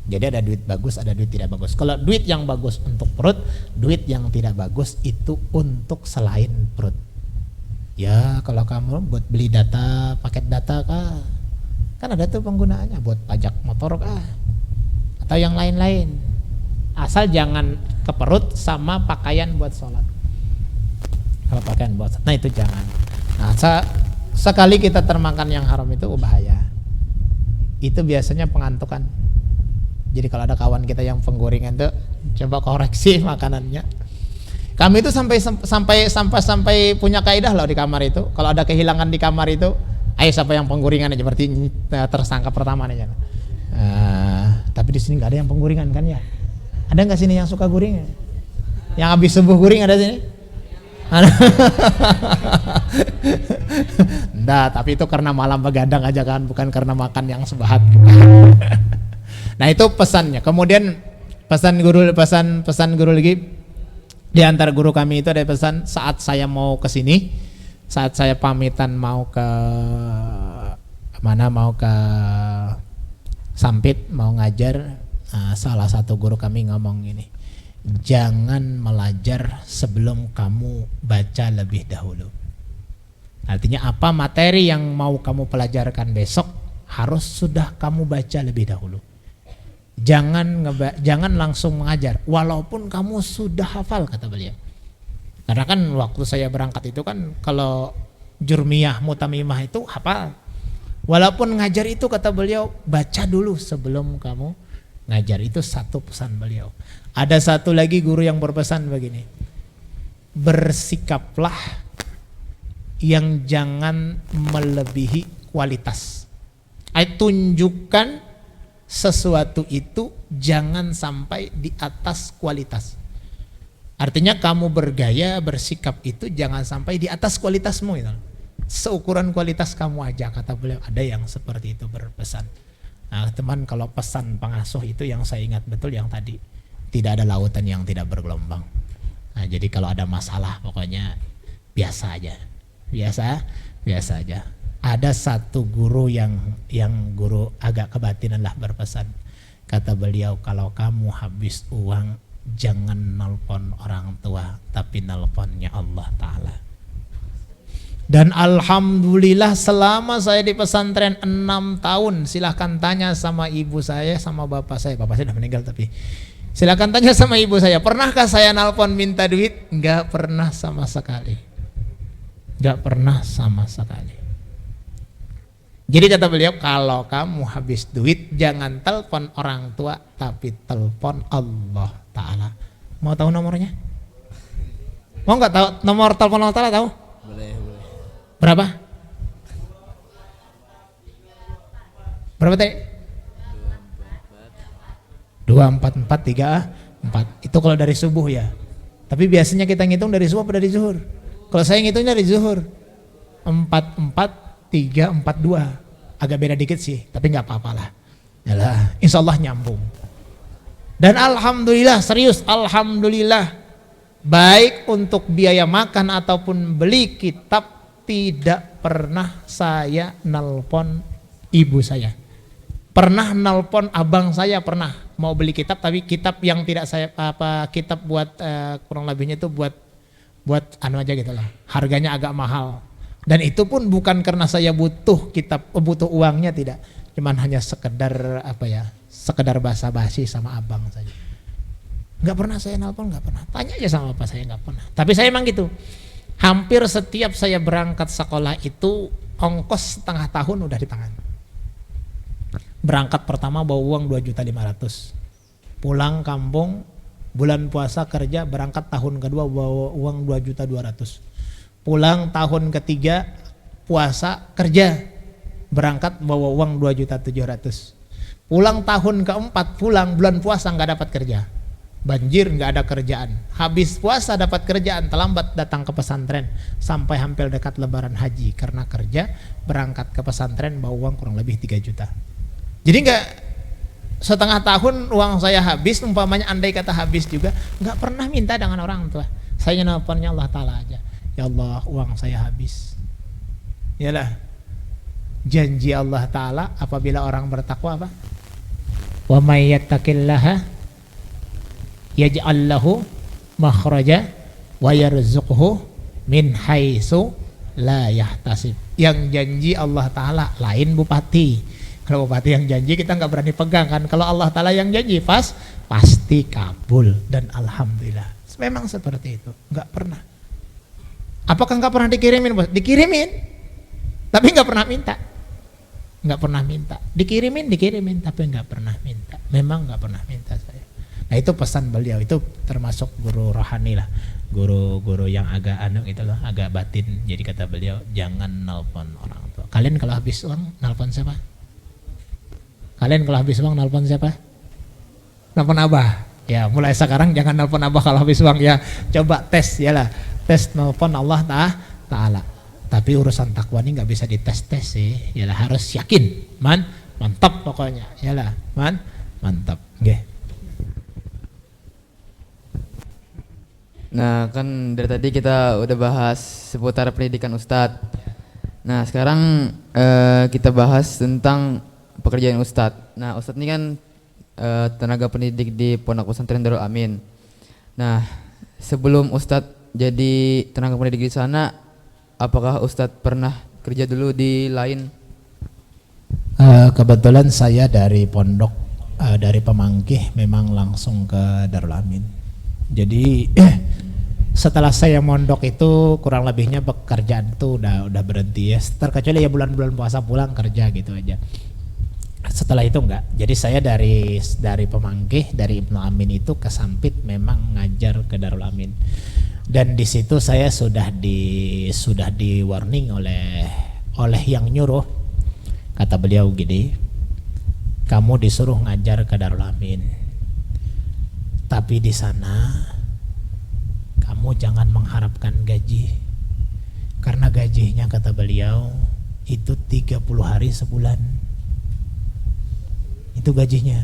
Jadi ada duit bagus, ada duit tidak bagus. Kalau duit yang bagus untuk perut, duit yang tidak bagus itu untuk selain perut. Ya kalau kamu buat beli data, paket data kah? Kan ada tuh penggunaannya buat pajak motor kah? Atau yang lain-lain. Asal jangan ke perut sama pakaian buat sholat. Kalau pakaian buat sholat, nah itu jangan. Nah sekali kita termakan yang haram itu bahaya. Itu biasanya pengantukan. Jadi kalau ada kawan kita yang penggorengan tuh coba koreksi makanannya. Kami itu sampai punya kaidah loh di kamar itu. Kalau ada kehilangan di kamar itu, ayo siapa yang pengguringan aja, berarti tersangka pertama nih. Tapi di sini nggak ada yang pengguringan kan ya? Ada nggak sini yang suka guring? Yang habis subuh guring ada sini? Enggak, tapi itu karena malam begadang aja kan, bukan karena makan yang sebahat. Nah itu pesannya. Kemudian pesan guru lagi. Di antara guru kami itu ada pesan saat saya mau ke sini, saat saya pamitan mau ke mana, mau ke Sampit, mau ngajar, salah satu guru kami ngomong gini, jangan belajar sebelum kamu baca lebih dahulu. Artinya apa materi yang mau kamu pelajarkan besok harus sudah kamu baca lebih dahulu. Jangan langsung mengajar walaupun kamu sudah hafal, kata beliau. Karena kan waktu saya berangkat itu kan kalau jurmiyah mutamimah itu hafal. Walaupun ngajar itu, kata beliau, baca dulu sebelum kamu ngajar. Itu satu pesan beliau. Ada satu lagi guru yang berpesan begini, bersikaplah yang jangan melebihi kualitas. Tunjukkan sesuatu itu jangan sampai di atas kualitas. Artinya kamu bergaya, bersikap itu jangan sampai di atas kualitasmu itu. Seukuran kualitas kamu aja, kata beliau. Ada yang seperti itu berpesan. Nah teman, kalau pesan pengasuh itu yang saya ingat betul yang tadi, tidak ada lautan yang tidak bergelombang. Nah jadi kalau ada masalah pokoknya biasa aja, biasa aja. Ada satu guru yang guru agak kebatinan lah berpesan, kata beliau, kalau kamu habis uang jangan nelpon orang tua, tapi nelponnya Allah Ta'ala. Dan alhamdulillah selama saya di pesantren 6 tahun, silahkan tanya sama ibu saya sama bapak saya sudah meninggal, tapi silahkan tanya sama ibu saya, pernahkah saya nelpon minta duit? Enggak pernah sama sekali. Enggak pernah sama sekali. Jadi kata beliau, kalau kamu habis duit jangan telepon orang tua, tapi telepon Allah Ta'ala. Mau tahu nomornya? Mau nggak tahu nomor telepon Allah Ta'ala? Tahu? Boleh. Berapa? Berapa tadi? 244 34 Itu kalau dari subuh ya. Tapi biasanya kita ngitung dari subuh atau dari zuhur? Kalau saya ngitungnya dari zuhur. 44342. Agak beda dikit sih, tapi nggak apa-apa lah. Yalah, insya Allah nyambung. Dan alhamdulillah, serius, alhamdulillah, baik untuk biaya makan ataupun beli kitab tidak pernah saya nelpon ibu saya. Pernah nelpon abang saya, pernah mau beli kitab, tapi kitab yang tidak saya kitab buat kurang lebihnya itu buat anu aja gitu lah. Harganya agak mahal. Dan itu pun bukan karena saya butuh kitab, butuh uangnya, tidak. Cuman hanya sekedar sekedar basa-basi sama abang saja. Nggak pernah saya nelpon, nggak pernah. Tanya aja sama bapak saya, nggak pernah. Tapi saya emang gitu. Hampir setiap saya berangkat sekolah itu ongkos setengah tahun udah di tangan. Berangkat pertama bawa uang 2.500.000. Pulang kampung bulan puasa kerja, berangkat tahun kedua bawa uang 2.200.000. Pulang tahun ketiga puasa kerja, berangkat bawa uang 2.700.000. Pulang tahun keempat, pulang bulan puasa nggak dapat kerja, banjir nggak ada kerjaan. Habis puasa dapat kerjaan, terlambat datang ke pesantren sampai hampir dekat lebaran haji. Karena kerja, berangkat ke pesantren bawa uang kurang lebih 3 juta. Jadi nggak setengah tahun uang saya habis, umpamanya andai kata habis juga, nggak pernah minta dengan orang tua. Saya nelponnya Allah Ta'ala aja. Ya Allah, uang saya habis. Yalah, janji Allah Ta'ala apabila orang bertakwa apa? Wa may yattaqillaha yaj'al lahu makhraja wa yarzuqhu min haitsu la yahtasib. Yang janji Allah Ta'ala lain bupati. Kalau bupati yang janji kita nggak berani pegang kan. Kalau Allah Ta'ala yang janji pasti kabul. Dan alhamdulillah memang seperti itu. Nggak pernah. Apakah nggak pernah dikirimin, bos? Dikirimin, tapi nggak pernah minta. Nggak pernah minta. Dikirimin, tapi nggak pernah minta. Memang nggak pernah minta saya. Nah itu pesan beliau, itu termasuk guru rohani lah, guru yang agak gitu loh, agak batin. Jadi kata beliau, jangan nelpon orang tua. Kalian kalau habis uang nelpon siapa? Kalian kalau habis uang nelpon siapa? Nelpon abah. Ya mulai sekarang jangan nelpon abah kalau habis uang ya. Coba tes ya lah, tes nelpon Allah Ta'ala. Tapi urusan takwa ini nggak bisa dites-tes sih, yalah harus yakin, mantap pokoknya, yalah mantap, nggih. Nah kan dari tadi kita udah bahas seputar pendidikan Ustadz. Nah sekarang kita bahas tentang pekerjaan Ustadz. Nah Ustadz ini kan tenaga pendidik di Pondok Pesantren Darul Amin. Nah sebelum Ustadz jadi tenaga pendidik di sana, apakah Ustadz pernah kerja dulu di lain? Kebetulan saya dari pondok, dari Pemangkih memang langsung ke Darul Amin. Jadi setelah saya mondok itu kurang lebihnya pekerjaan itu udah berhenti ya. Terkecuali ya bulan-bulan puasa pulang kerja gitu aja. Setelah itu enggak. Jadi saya dari Pemangkih, dari Ibnu Amin itu ke Sampit memang ngajar ke Darul Amin. Dan di situ saya sudah di warning oleh yang nyuruh. Kata beliau gini, kamu disuruh ngajar ke Darul Amin, tapi di sana kamu jangan mengharapkan gaji, karena gajinya kata beliau itu 30 hari sebulan, itu gajinya.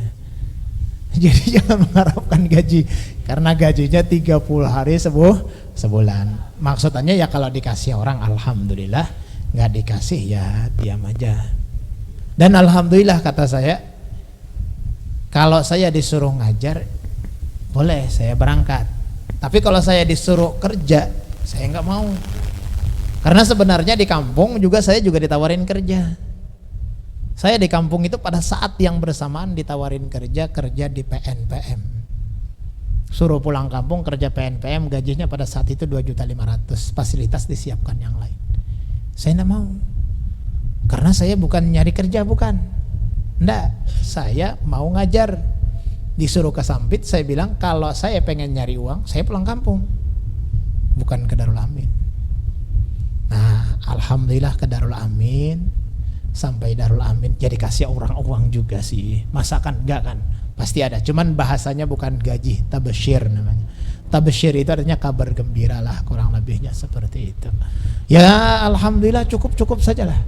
Jadi jangan mengharapkan gaji, karena gajinya 30 hari sebulan. Maksudnya ya kalau dikasih orang alhamdulillah, nggak dikasih ya diam aja. Dan alhamdulillah kata saya, kalau saya disuruh ngajar boleh saya berangkat, tapi kalau saya disuruh kerja saya nggak mau, karena sebenarnya di kampung juga saya juga ditawarin kerja. Saya di kampung itu pada saat yang bersamaan ditawarin kerja di PNPM, suruh pulang kampung kerja PNPM, gajinya pada saat itu 2.500.000, fasilitas disiapkan yang lain. Saya nggak mau, karena saya bukan nyari kerja, bukan, enggak, saya mau ngajar. Disuruh ke Sampit, saya bilang kalau saya pengen nyari uang saya pulang kampung, bukan ke Darul Amin. Nah alhamdulillah ke Darul Amin. Sampai Darul Amin jadi kasih orang uang juga sih, masakan enggak kan, pasti ada, cuman bahasanya bukan gaji, tabasyir namanya. Tabasyir itu artinya kabar gembira lah, kurang lebihnya seperti itu. Ya alhamdulillah cukup saja lah.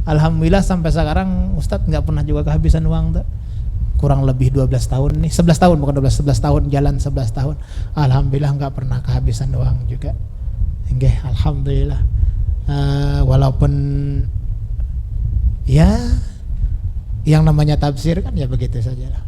Alhamdulillah sampai sekarang Ustadz nggak pernah juga kehabisan uang tuh. Kurang lebih 12 tahun nih, 11 tahun bukan 12, 11 tahun, jalan 11 tahun. Alhamdulillah nggak pernah kehabisan uang juga. Nggih, alhamdulillah. Walaupun ya yang namanya tafsir kan ya begitu saja lah.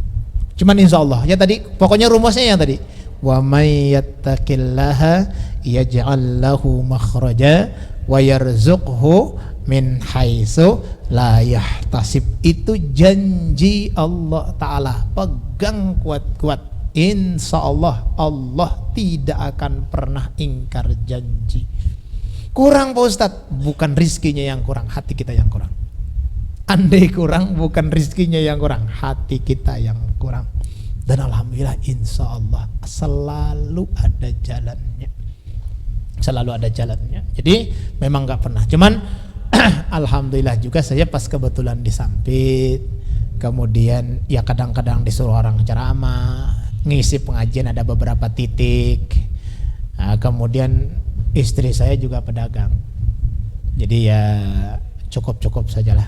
Cuman insya Allah ya tadi pokoknya rumusnya yang tadi, wa may yattaqillaha yaj'al lahu makhraja wa yarzuqhu min haitsu la yahtasib. Itu janji Allah Ta'ala, pegang kuat-kuat, insya Allah Allah tidak akan pernah ingkar janji. Kurang Pak Ustadz, bukan rizkinya yang kurang, hati kita yang kurang. Andai kurang bukan rizkinya yang kurang, hati kita yang kurang. Dan alhamdulillah insya Allah selalu ada jalannya, selalu ada jalannya. Jadi memang gak pernah, cuman alhamdulillah juga saya pas kebetulan di Sampit, kemudian ya kadang-kadang disuruh orang ceramah, ngisi pengajian ada beberapa titik. Nah, kemudian istri saya juga pedagang, jadi ya cukup sajalah.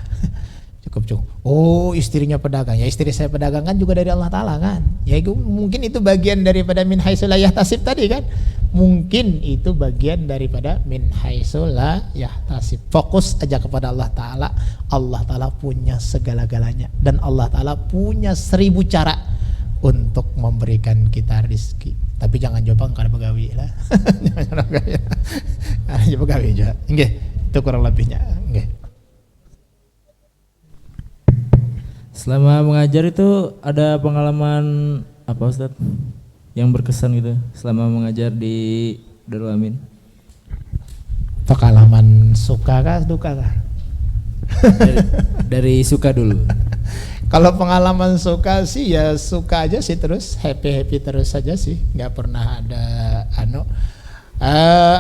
Cukup. Oh istrinya pedagang, ya istri saya pedagang kan juga dari Allah Ta'ala kan. Ya itu, mungkin itu bagian daripada min haitsu la yahtasib tadi kan. Mungkin itu bagian daripada min haitsu la yahtasib. Fokus aja kepada Allah Ta'ala. Allah Ta'ala punya segala-galanya, dan Allah Ta'ala punya 1000 cara untuk memberikan kita rizki. Tapi jangan coba karena begawi lah. Jangan begawi aja. Nggih, itu kurang lebihnya. Nggih. Selama mengajar itu ada pengalaman apa Ustadz yang berkesan gitu selama mengajar di Darul Amin? Pengalaman suka kah duka kah? Dari suka dulu. Kalau pengalaman suka sih ya suka aja sih, terus happy terus saja sih, nggak pernah ada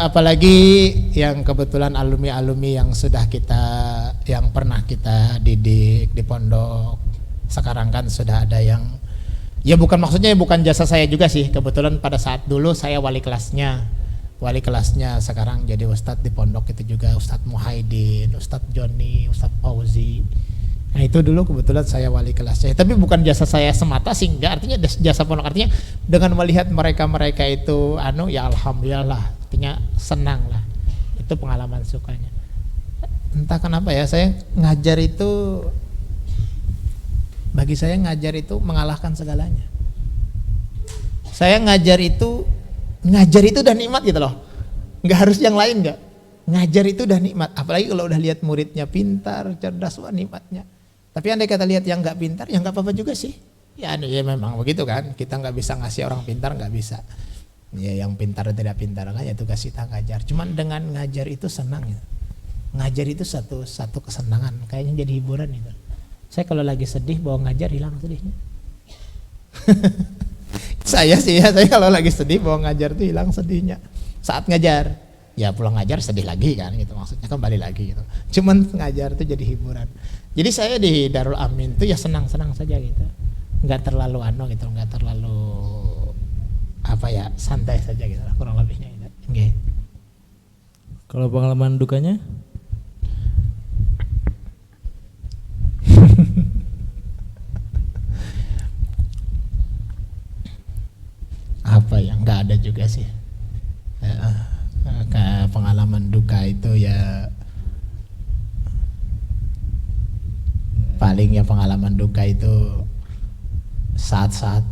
apalagi yang kebetulan alumni yang sudah yang pernah kita didik di pondok, sekarang kan sudah ada yang ya maksudnya bukan jasa saya juga sih, kebetulan pada saat dulu saya wali kelasnya sekarang jadi ustadz di pondok itu juga, Ustadz Muhaidin, Ustadz Joni, Ustadz Fauzi. Nah itu dulu kebetulan saya wali kelasnya, tapi bukan jasa saya semata sih, enggak, artinya jasa pondok, artinya dengan melihat mereka itu ya alhamdulillah, artinya senang lah, itu pengalaman sukanya. Entah kenapa ya, saya ngajar itu, bagi saya ngajar itu mengalahkan segalanya. Saya ngajar itu udah nikmat gitu loh, nggak harus yang lain, nggak, ngajar itu udah nikmat, apalagi kalau udah lihat muridnya pintar, cerdas, wah nikmatnya. Tapi andai kata lihat yang nggak pintar, ya nggak apa-apa juga sih. Ya memang begitu kan. Kita nggak bisa ngasih orang pintar, nggak bisa. Ya yang pintar dan tidak pintar kan ya tugas kita ngajar. Cuman dengan ngajar itu senang ya. Ngajar itu satu kesenangan. Kayaknya jadi hiburan itu. Saya kalau lagi sedih bawa ngajar hilang sedihnya. saya kalau lagi sedih bawa ngajar tuh hilang sedihnya. Saat ngajar, ya pulang ngajar sedih lagi kan gitu, maksudnya kembali lagi gitu. Cuman ngajar tuh jadi hiburan. Jadi saya di Darul Amin tuh ya senang-senang saja gitu, nggak terlalu gitu, nggak terlalu santai saja gitu lah, kurang lebihnya gitu. Okay. Kalau pengalaman dukanya? Nggak ada juga sih. Pengalaman duka itu ya paling pengalaman duka itu saat-saat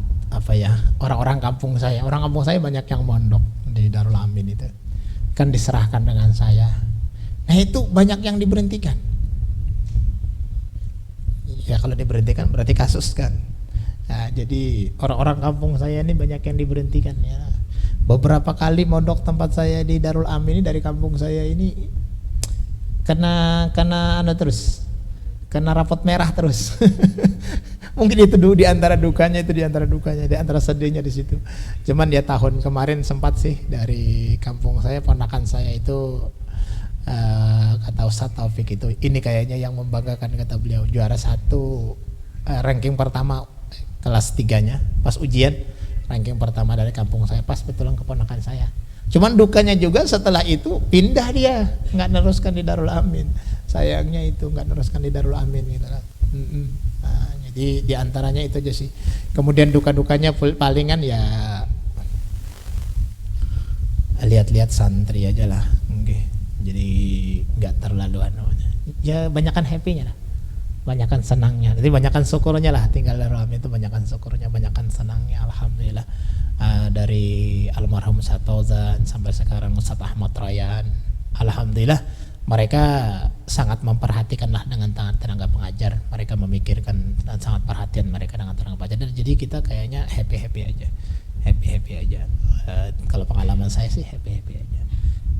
orang kampung saya banyak yang mondok di Darul Amin itu kan diserahkan dengan saya. Nah itu banyak yang diberhentikan. Ya kalau diberhentikan berarti kasus kan. Nah, jadi orang-orang kampung saya ini banyak yang diberhentikan ya. Beberapa kali mondok tempat saya di Darul Amin ini dari kampung saya ini kena rapot merah terus. Mungkin itu dulu di antara dukanya, di antara sedihnya di situ. Cuman dia tahun kemarin sempat sih dari kampung saya, ponakan saya itu kata Ustadz Taufik itu, ini kayaknya yang membanggakan kata beliau, juara 1 ranking pertama kelas 3-nya pas ujian, ranking pertama dari kampung saya, pas betulan keponakan saya. Cuman dukanya juga setelah itu pindah dia, nggak neruskan di Darul Amin. Sayangnya itu nggak neruskan di Darul Amin gitu kan. Nah, jadi diantaranya itu aja sih. Kemudian duka-dukanya palingan ya lihat-lihat santri aja lah. Okay. Jadi nggak terlalu ya banyakan happy-nya lah, banyakan senangnya. Jadi banyakan syukurnya lah, tinggal Darul Amin itu banyakan syukurnya, banyakan senangnya. Alhamdulillah. Dari almarhum Ustadz Fauzan sampai sekarang Ustadz Ahmad Rayan, alhamdulillah mereka sangat memperhatikan lah dengan tenaga pengajar. Mereka memikirkan dan sangat perhatian mereka dengan tenaga pengajar. Jadi kita kayaknya happy aja. Kalau pengalaman saya sih happy aja.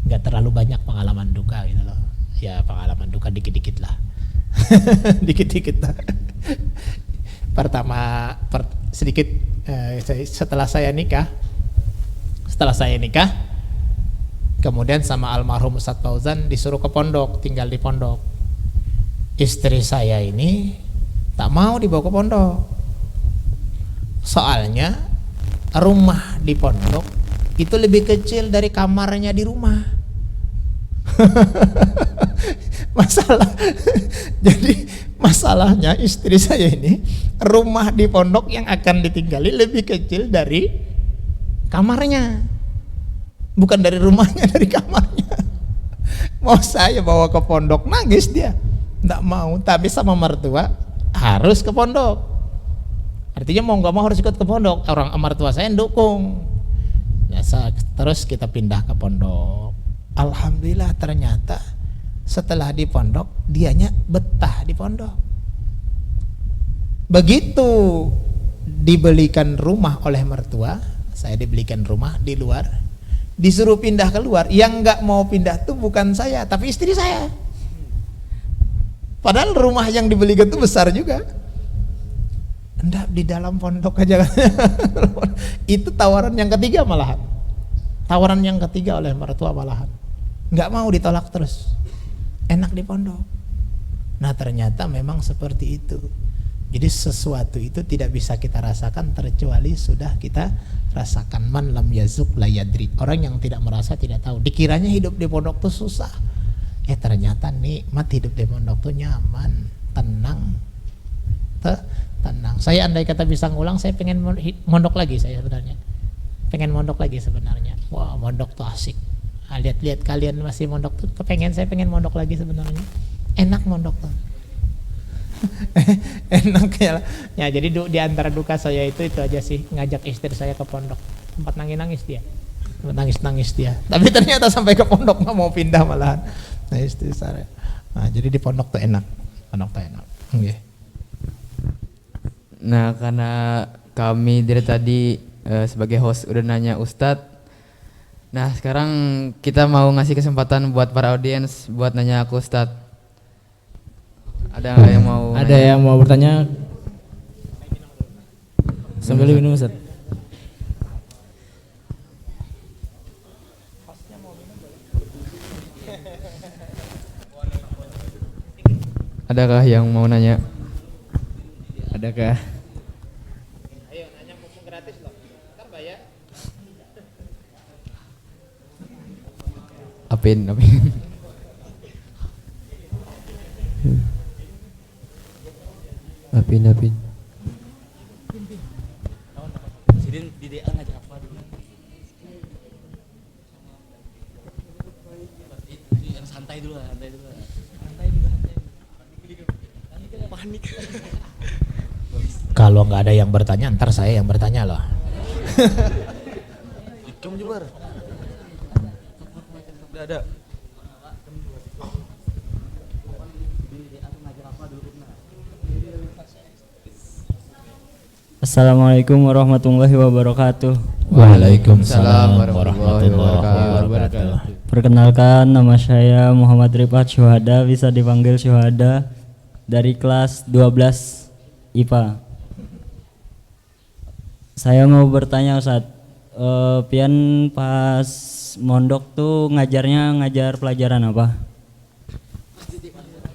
Nggak terlalu banyak pengalaman duka gitu loh. Ya pengalaman duka dikit-dikit lah. Dikit-dikit lah. Sedikit setelah saya nikah, kemudian sama almarhum Ustadz Fauzan disuruh ke pondok, tinggal di pondok. Istri saya ini tak mau dibawa ke pondok, soalnya rumah di pondok itu lebih kecil dari kamarnya di rumah. Jadi masalahnya istri saya ini rumah di pondok yang akan ditinggali lebih kecil dari kamarnya, bukan dari rumahnya, dari kamarnya. Mau saya bawa ke pondok, nangis dia, nggak mau. Tapi sama mertua harus ke pondok, artinya mau nggak mau harus ikut ke pondok. Orang mertua saya dukung ya, terus kita pindah ke pondok. Alhamdulillah ternyata setelah di pondok dianya betah di pondok. Begitu dibelikan rumah oleh mertua, saya dibelikan rumah di luar, disuruh pindah keluar. Yang nggak mau pindah tuh bukan saya, tapi istri saya. Padahal rumah yang dibelikan tuh besar juga. Enggak, di dalam pondok aja. Itu tawaran yang ketiga malahan. Tawaran yang ketiga oleh mertua malahan. Enggak mau, ditolak terus. Enak di pondok. Nah ternyata memang seperti itu. Jadi sesuatu itu tidak bisa kita rasakan terkecuali sudah kita rasakan. Man lam yazuk la yadri. Orang yang tidak merasa tidak tahu. Dikiranya hidup di pondok tuh susah. Ternyata nikmat hidup di pondok tuh nyaman, tenang. Tenang. Saya andai kata bisa ngulang, saya pengen mondok lagi saya sebenarnya. Pengen mondok lagi sebenarnya. Wah, mondok tuh asik. Lihat-lihat kalian masih mondok tuh kepengen, saya pengen mondok lagi sebenarnya. Enak mondok tuh. Enak ya. Jadi di antara duka saya itu aja sih, ngajak istri saya ke pondok. Tempat nangis-nangis dia. Nangis-nangis dia. Tapi ternyata sampai ke pondok nggak mau pindah malahan. Nah, istri saya. Nah, jadi di pondok tuh enak. Pondok tuh enak. Okay. Nah, karena kami dari tadi sebagai host udah nanya Ustadz. Nah, sekarang kita mau ngasih kesempatan buat para audiens buat nanya ke Ustadz. Ada nggak yang mau? Ada yang mau bertanya? Sambil minum Ustaz. Adakah yang mau nanya? Adakah? Ayo nanya, mumpung gratis loh. Ntar bayar. Apin. Apin. Sidin di DA ngajak apa dulu? Yang santai dulu lah. Panik. Kalau nggak ada yang bertanya, ntar saya yang bertanya loh. Kamu jubar. Udah ada. Assalamualaikum warahmatullahi wabarakatuh. Waalaikumsalam warahmatullahi wabarakatuh. Perkenalkan, nama saya Muhammad Rifat Syuhada, bisa dipanggil Syuhada, dari kelas 12 IPA. Saya mau bertanya Ustadz, pian pas mondok tuh ngajar pelajaran apa?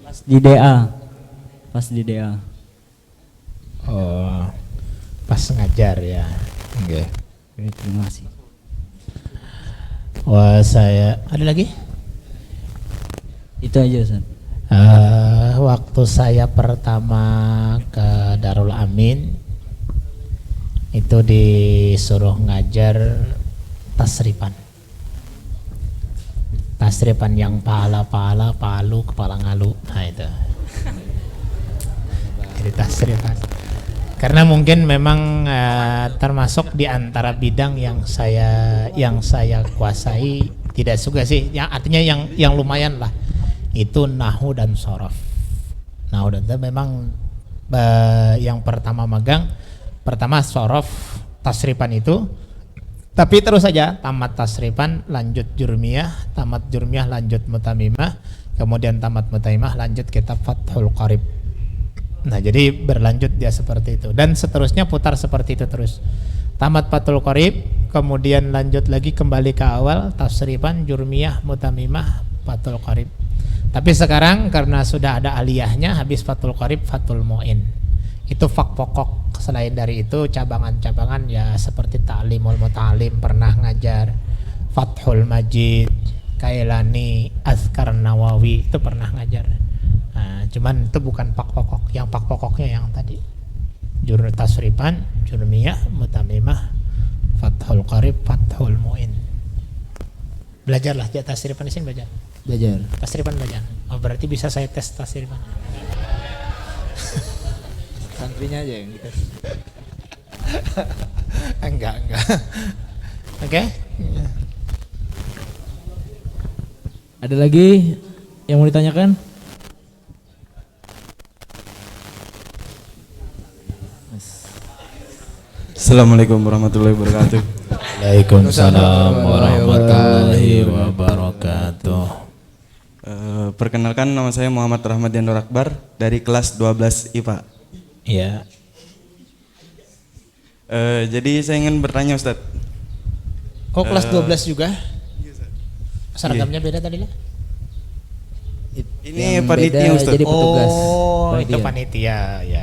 Pas di DA. Oh, pas ngajar ya. Oke. Terima kasih. Wah, saya ada lagi? Itu aja Ustadz. Waktu saya pertama ke Darul Amin itu disuruh ngajar tasrifan yang palu, kepala ngalu. Nah itu jadi tasrifan. Karena mungkin memang termasuk di antara bidang yang saya kuasai, tidak suka sih, yang artinya yang lumayan lah, itu nahwu dan sorof. Nahwu dan itu memang yang pertama magang, pertama sorof tasrifan itu, tapi terus saja tamat tasrifan lanjut jurmiyah, tamat jurmiyah lanjut mutamimah, kemudian tamat mutamimah lanjut kitab Fathul Qarib. Nah jadi berlanjut dia seperti itu dan seterusnya putar seperti itu terus. Tamat Fathul Qarib, kemudian lanjut lagi kembali ke awal tasrifan, jurmiyah, mutamimah, Fathul Qarib. Tapi sekarang karena sudah ada aliyahnya, habis Fathul Qarib, Fathul Mu'in. Itu fak pokok. Selain dari itu cabangan-cabangan ya seperti Ta'limul Muta'alim pernah ngajar, Fathul Majid, Kailani, Azkar Nawawi itu pernah ngajar. Nah, cuman itu bukan pak pokok. Yang pak pokoknya yang tadi jurnal tasrifan, jurmiyah, mutamimah, Fathul Qarib, Fathul Mu'in. Belajarlah ya tasrifan di sini, belajar. Tasrifan belajar. Oh, berarti bisa saya tes tasrifan. Santrinya aja yang gitu. Enggak. Oke. Ada lagi yang mau ditanyakan? Assalamualaikum warahmatullahi wabarakatuh. Waalaikumsalam warahmatullahi wabarakatuh. Perkenalkan, nama saya Muhammad Rahmat Yanur Akbar dari kelas 12 IPA. Ya. Jadi saya ingin bertanya Ustadz. Oh kelas 12 juga? Iya. Seragamnya beda tadi lah? Ini Yang panitia beda Ustadz. jadi petugas. Oh itu Panitia. panitia, ya.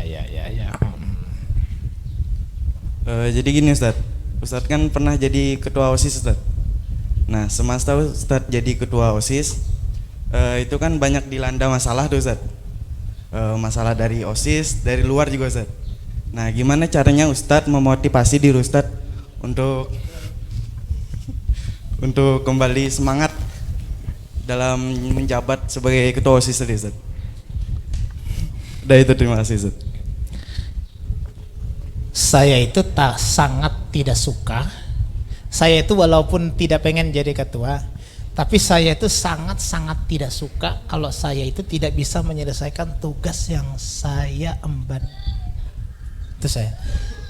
Jadi gini Ustadz. Ustadz kan pernah jadi ketua OSIS Ustadz. Nah semasa Ustadz jadi ketua OSIS, itu kan banyak dilanda masalah tuh Ustadz. Masalah dari OSIS, dari luar juga Ustadz. Nah gimana caranya Ustadz memotivasi diri Ustadz untuk kembali semangat dalam menjabat sebagai ketua OSIS tadi Ustadz? Udah itu, terima kasih Ustadz. Saya itu sangat tidak suka. Saya itu walaupun tidak pengen jadi ketua, tapi saya itu sangat-sangat tidak suka kalau saya itu tidak bisa menyelesaikan tugas yang saya emban. Itu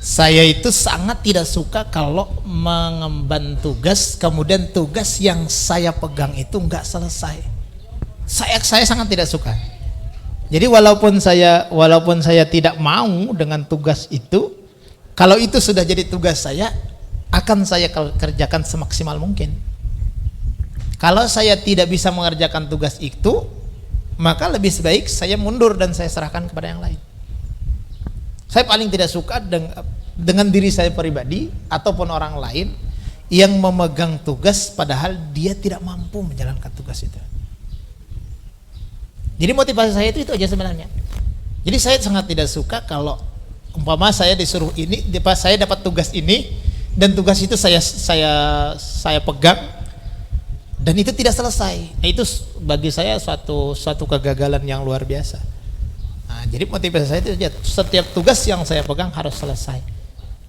saya itu sangat tidak suka kalau mengemban tugas, kemudian tugas yang saya pegang itu enggak selesai. Saya sangat tidak suka. Jadi walaupun saya tidak mau dengan tugas itu, kalau itu sudah jadi tugas saya, akan saya kerjakan semaksimal mungkin. Kalau saya tidak bisa mengerjakan tugas itu, maka lebih baik saya mundur dan saya serahkan kepada yang lain. Saya paling tidak suka dengan diri saya pribadi ataupun orang lain yang memegang tugas padahal dia tidak mampu menjalankan tugas itu. Jadi motivasi saya itu aja sebenarnya. Jadi saya sangat tidak suka kalau umpama saya disuruh ini, saya dapat tugas ini dan tugas itu saya pegang dan itu tidak selesai. Nah, itu bagi saya suatu kegagalan yang luar biasa. Nah, jadi motivasi saya itu setiap tugas yang saya pegang harus selesai.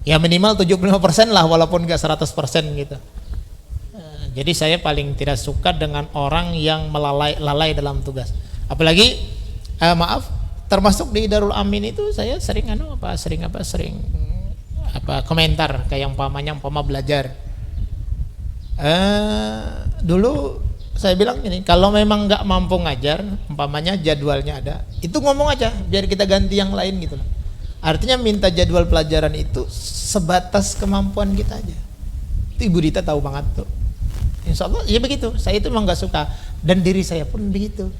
Ya minimal 75% lah walaupun enggak 100% gitu. Jadi saya paling tidak suka dengan orang yang lalai dalam tugas. Apalagi termasuk di Darul Amin itu saya sering komentar kayak umpama belajar. Dulu saya bilang gini, kalau memang nggak mampu ngajar, umpamanya jadwalnya ada, itu ngomong aja biar kita ganti yang lain gitu loh. Artinya minta jadwal pelajaran itu sebatas kemampuan kita aja. Itu Ibu Dita tahu banget tuh. Insya Allah ya begitu. Saya itu memang nggak suka dan diri saya pun begitu.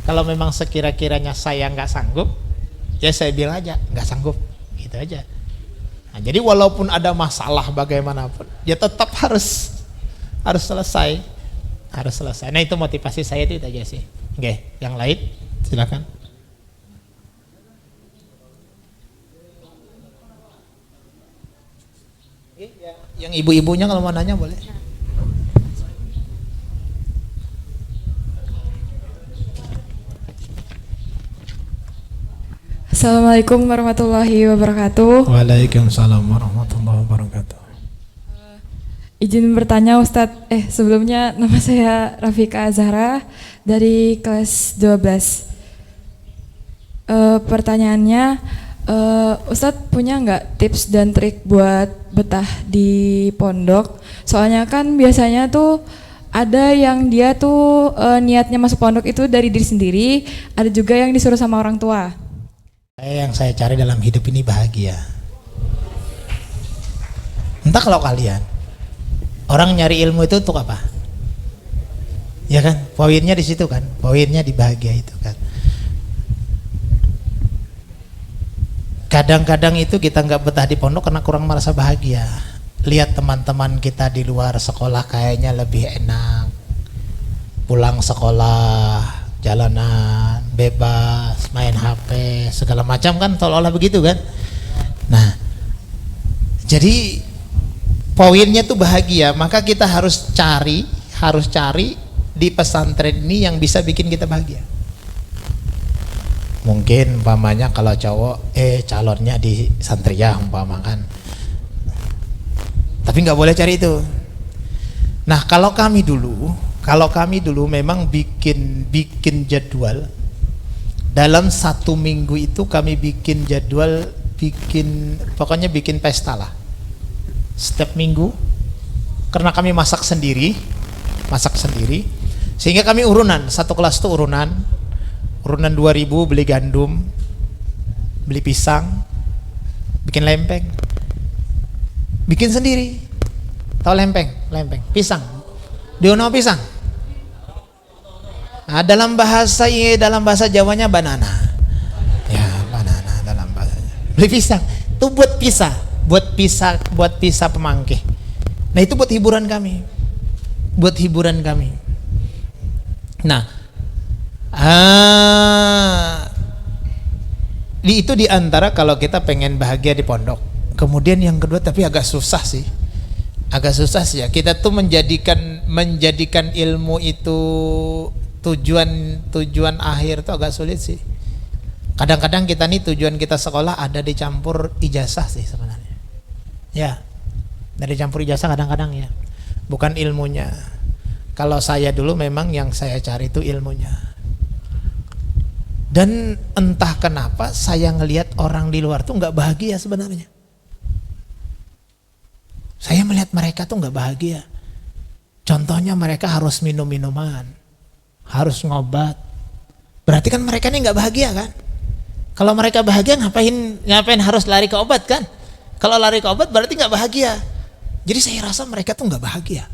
Kalau memang sekira-kiranya saya nggak sanggup, ya saya bilang aja nggak sanggup, gitu aja. Nah, jadi walaupun ada masalah bagaimanapun, ya tetap harus selesai, Nah itu motivasi saya itu aja sih. Oke, yang lain silakan. Yang ibu-ibunya kalau mau nanya boleh. Assalamualaikum warahmatullahi wabarakatuh. Waalaikumsalam warahmatullahi wabarakatuh. Izin bertanya Ustadz, sebelumnya nama saya Rafika Azhara dari kelas 12. Pertanyaannya, Ustadz punya nggak tips dan trik buat betah di pondok? Soalnya kan biasanya tuh ada yang dia tuh niatnya masuk pondok itu dari diri sendiri, ada juga yang disuruh sama orang tua. Yang saya cari dalam hidup ini bahagia. Entah kalau kalian, orang nyari ilmu itu untuk apa? Ya kan, poinnya di situ kan, poinnya di bahagia itu kan. Kadang-kadang itu kita nggak betah di pondok karena kurang merasa bahagia. Lihat teman-teman kita di luar sekolah kayaknya lebih enak. Pulang sekolah, jalanan, bebas, main HP, segala macam kan, seolah-olah begitu kan. Nah, jadi poinnya tuh bahagia, maka kita harus cari di pesantren ini yang bisa bikin kita bahagia. Mungkin umpamanya kalau cowok calonnya di Santriyah umpama kan. Tapi nggak boleh cari itu. Nah, kalau kami dulu memang bikin jadwal. Dalam 1 minggu itu kami bikin jadwal, pokoknya bikin pesta lah. Setiap minggu, karena kami masak sendiri, sehingga kami urunan, satu kelas itu urunan 2000 beli gandum, beli pisang, bikin lempeng. Bikin sendiri. Tahu lempeng, pisang. Diono pisang. Nah, dalam bahasa Jawanya banana. Ya, banana dalam bahasanya. Beli pisang. Itu buat pisah pemangkih. Nah, itu buat hiburan kami. Nah, itu diantara kalau kita pengen bahagia di pondok. Kemudian yang kedua, tapi agak susah sih ya. Kita tuh menjadikan ilmu itu tujuan akhir tuh agak sulit sih. Kadang-kadang kita nih tujuan kita sekolah ada dicampur ijazah sih sebenarnya. Ya, dari campur ijazah kadang-kadang ya, bukan ilmunya. Kalau saya dulu memang yang saya cari itu ilmunya. Dan entah kenapa saya ngelihat orang di luar tuh nggak bahagia sebenarnya. Saya melihat mereka tuh nggak bahagia. Contohnya mereka harus minum minuman, harus ngobat. Berarti kan mereka ini nggak bahagia kan? Kalau mereka bahagia ngapain harus lari ke obat kan? Kalau lari ke obat berarti nggak bahagia. Jadi saya rasa mereka tuh nggak bahagia.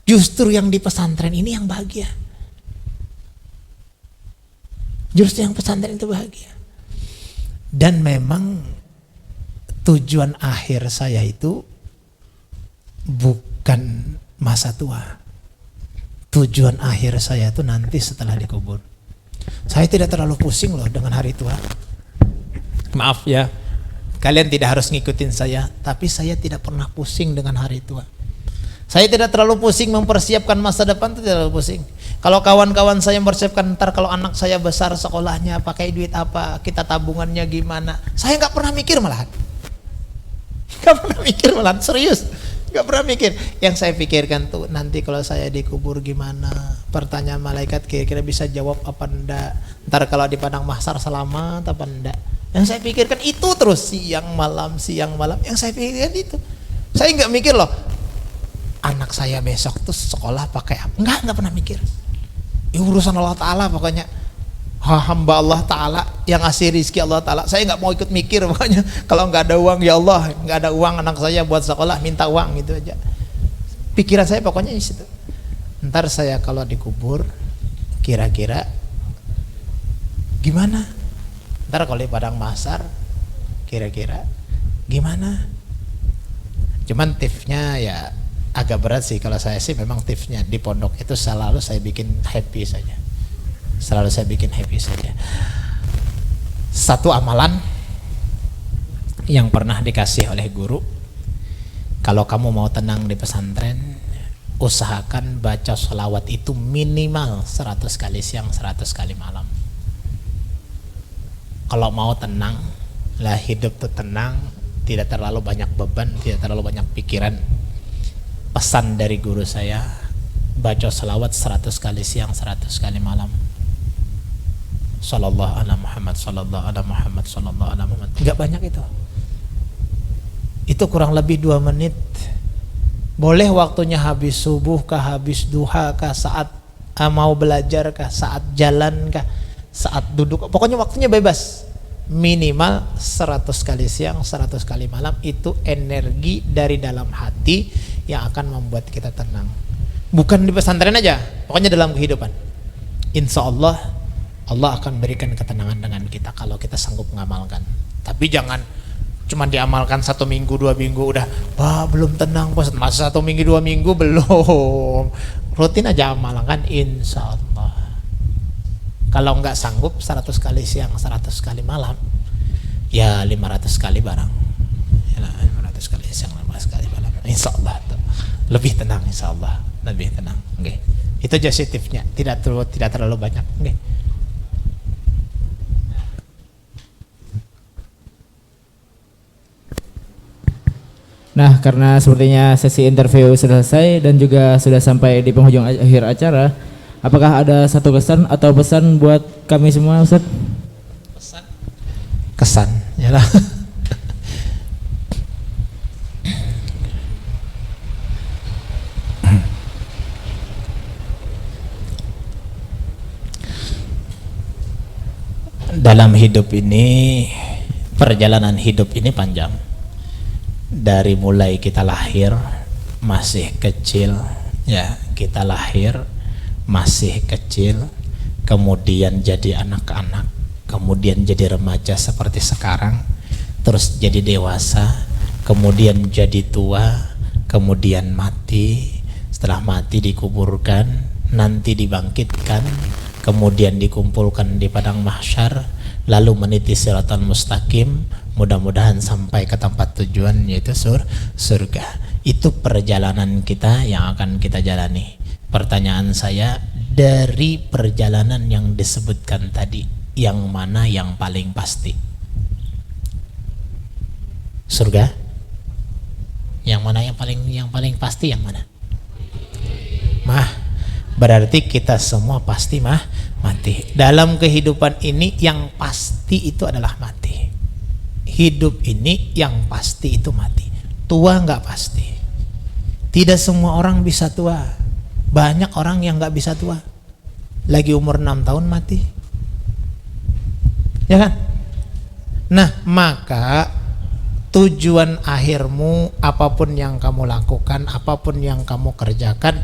Justru yang di pesantren ini yang bahagia. Justru yang pesantren itu bahagia. Dan memang tujuan akhir saya itu bukan masa tua. Tujuan akhir saya itu nanti setelah dikubur. Saya tidak terlalu pusing loh dengan hari tua. Maaf ya, kalian tidak harus ngikutin saya, tapi saya tidak pernah pusing dengan hari tua. Saya tidak terlalu pusing mempersiapkan masa depan, itu tidak terlalu pusing. Kalau kawan-kawan saya mempersiapkan ntar kalau anak saya besar sekolahnya pakai duit apa, kita tabungannya gimana, saya nggak pernah mikir malahan. Serius. Gak pernah mikir. Yang saya pikirkan tuh nanti kalau saya dikubur gimana, pertanyaan malaikat kira-kira bisa jawab apa enggak, ntar kalau di padang mahsyar selamat apa enggak. Yang saya pikirkan itu terus siang malam. Yang saya pikirkan itu. Saya nggak mikir loh anak saya besok tuh sekolah pakai apa, nggak pernah mikir. Urusan Allah Ta'ala pokoknya. Hamba Allah Ta'ala yang ngasih rizki Allah Ta'ala. Saya nggak mau ikut mikir pokoknya. Kalau nggak ada uang, ya Allah nggak ada uang anak saya buat sekolah, minta uang gitu aja. Pikiran saya pokoknya di situ. Ntar saya kalau dikubur kira-kira gimana? Ntar kalau di padang mahsyar kira-kira gimana? Cuman tipsnya ya agak berat sih. Kalau saya sih memang tipsnya di pondok itu selalu saya bikin happy saja. Satu amalan yang pernah dikasih oleh guru, kalau kamu mau tenang di pesantren, usahakan baca sholawat itu minimal 100 kali siang, 100 kali malam. Kalau mau tenang, lah hidup tuh tenang, tidak terlalu banyak beban, tidak terlalu banyak pikiran. Pesan dari guru saya, baca sholawat 100 kali siang, 100 kali malam. Sallallahu ala Muhammad, sallallahu ala Muhammad, sallallahu ala Muhammad. Enggak banyak itu. Itu kurang lebih 2 menit. Boleh waktunya habis subuh kah, habis duha kah, saat mau belajar kah, saat jalan kah, saat duduk. Pokoknya waktunya bebas. Minimal 100 kali siang, 100 kali malam. Itu energi dari dalam hati yang akan membuat kita tenang. Bukan di pesantren aja, pokoknya dalam kehidupan. Insya Allah Allah akan berikan ketenangan dengan kita kalau kita sanggup mengamalkan. Tapi jangan cuma diamalkan 1 minggu 2 minggu udah wah belum tenang bos, masa 1 minggu 2 minggu belum. Rutin aja amalkan insya Allah. Kalau nggak sanggup 100 kali siang 100 kali malam, ya 500 kali barang. Ya, 500 kali siang 500 kali malam. Insya Allah tuh lebih tenang, insya Allah lebih tenang. Okay. Itu aja tipsnya, tidak terlalu banyak. Okay. Nah, karena sepertinya sesi interview sudah selesai dan juga sudah sampai di penghujung akhir acara, apakah ada satu kesan atau pesan buat kami semua, Ustaz? Kesan, yalah. Dalam hidup ini, perjalanan hidup ini panjang. dari mulai kita lahir masih kecil, ya, kita lahir masih kecil, kemudian jadi anak-anak, kemudian jadi remaja seperti sekarang, terus jadi dewasa, kemudian jadi tua, kemudian mati, setelah mati dikuburkan, nanti dibangkitkan, kemudian dikumpulkan di padang mahsyar, lalu meniti siratal mustaqim, mudah-mudahan sampai ke tempat tujuan yaitu surga. Itu perjalanan kita yang akan kita jalani. Pertanyaan saya, dari perjalanan yang disebutkan tadi, yang mana yang paling pasti? Surga? Yang mana yang paling pasti, yang mana? Berarti kita semua pasti mati. Dalam kehidupan ini yang pasti itu adalah mati. Hidup ini yang pasti itu mati. Tua nggak pasti. Tidak semua orang bisa tua. Banyak orang yang nggak bisa tua. Lagi umur 6 tahun mati. Ya kan? Nah, maka tujuan akhirmu, apapun yang kamu lakukan, apapun yang kamu kerjakan,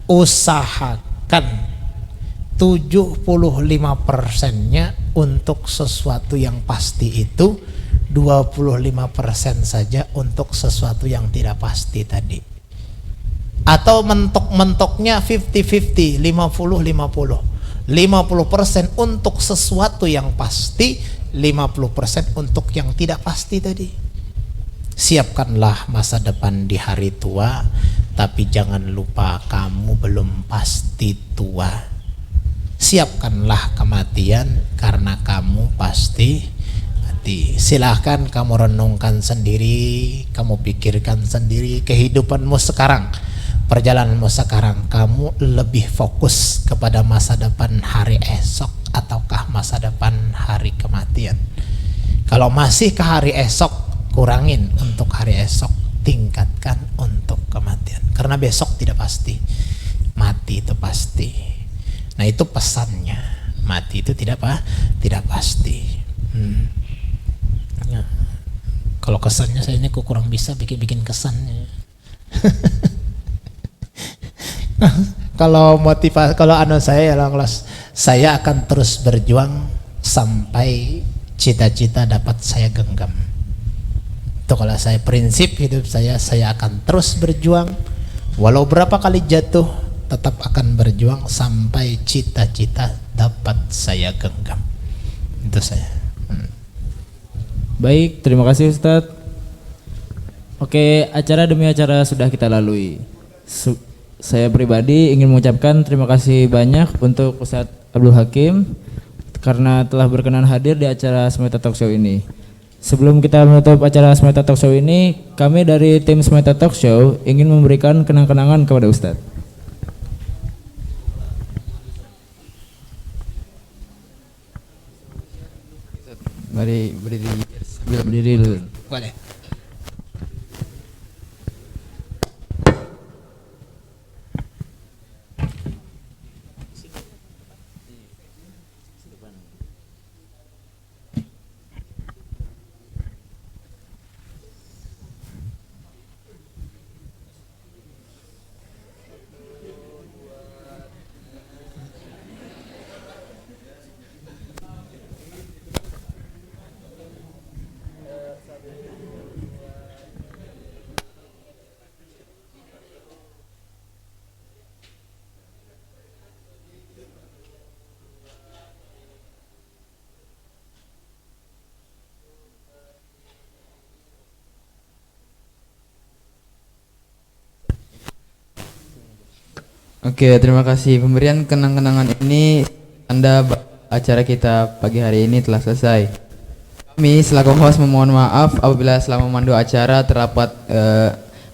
usahakan 75%-nya untuk sesuatu yang pasti itu, 25% saja untuk sesuatu yang tidak pasti tadi. Atau mentok-mentoknya 50-50, 50-50. 50% untuk sesuatu yang pasti, 50% untuk yang tidak pasti tadi. Siapkanlah masa depan di hari tua, tapi jangan lupa kamu belum pasti tua. Siapkanlah kematian karena kamu pasti mati. Silahkan kamu renungkan sendiri, kamu pikirkan sendiri kehidupanmu sekarang, perjalananmu sekarang. Kamu lebih fokus kepada masa depan hari esok ataukah masa depan hari kematian? Kalau masih ke hari esok, kurangin untuk hari esok, tingkatkan untuk kematian, karena besok tidak pasti, mati itu pasti. Nah, itu pesannya, mati itu tidak pasti. Ya. Kalau kesannya saya ini kurang bisa bikin kesannya. Kalau motivasi, kalau saya saya akan terus berjuang sampai cita-cita dapat saya genggam. Itu kalau saya, prinsip hidup saya akan terus berjuang, walau berapa kali jatuh, tetap akan berjuang sampai cita-cita dapat saya genggam. Itu saya. Baik, terima kasih Ustadz. Oke, acara demi acara sudah kita lalui. Saya pribadi ingin mengucapkan terima kasih banyak untuk Ustadz Abdul Hakim karena telah berkenan hadir di acara Smeta Talk Show ini. Sebelum kita menutup acara Smeta Talk Show ini, kami dari tim Smeta Talk Show ingin memberikan kenang-kenangan kepada Ustadz. Mari berdiri dulu. Boleh. Oke, terima kasih. Pemberian kenang-kenangan ini tanda acara kita pagi hari ini telah selesai. Kami selaku host memohon maaf apabila selama memandu acara terdapat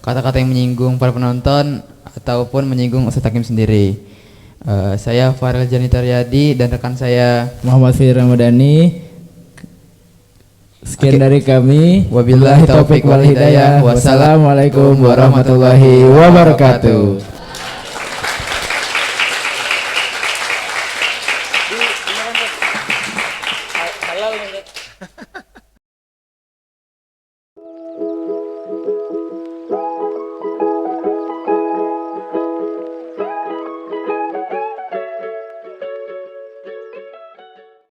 kata-kata yang menyinggung para penonton ataupun menyinggung Ustadz Hakim sendiri. Saya Farel Janita Riyadi dan rekan saya Muhammad Fir Ramadhani. Sekian dari kami. Wabillahi taufiq wal hidayah. Wassalamualaikum warahmatullahi wabarakatuh. Halal nih.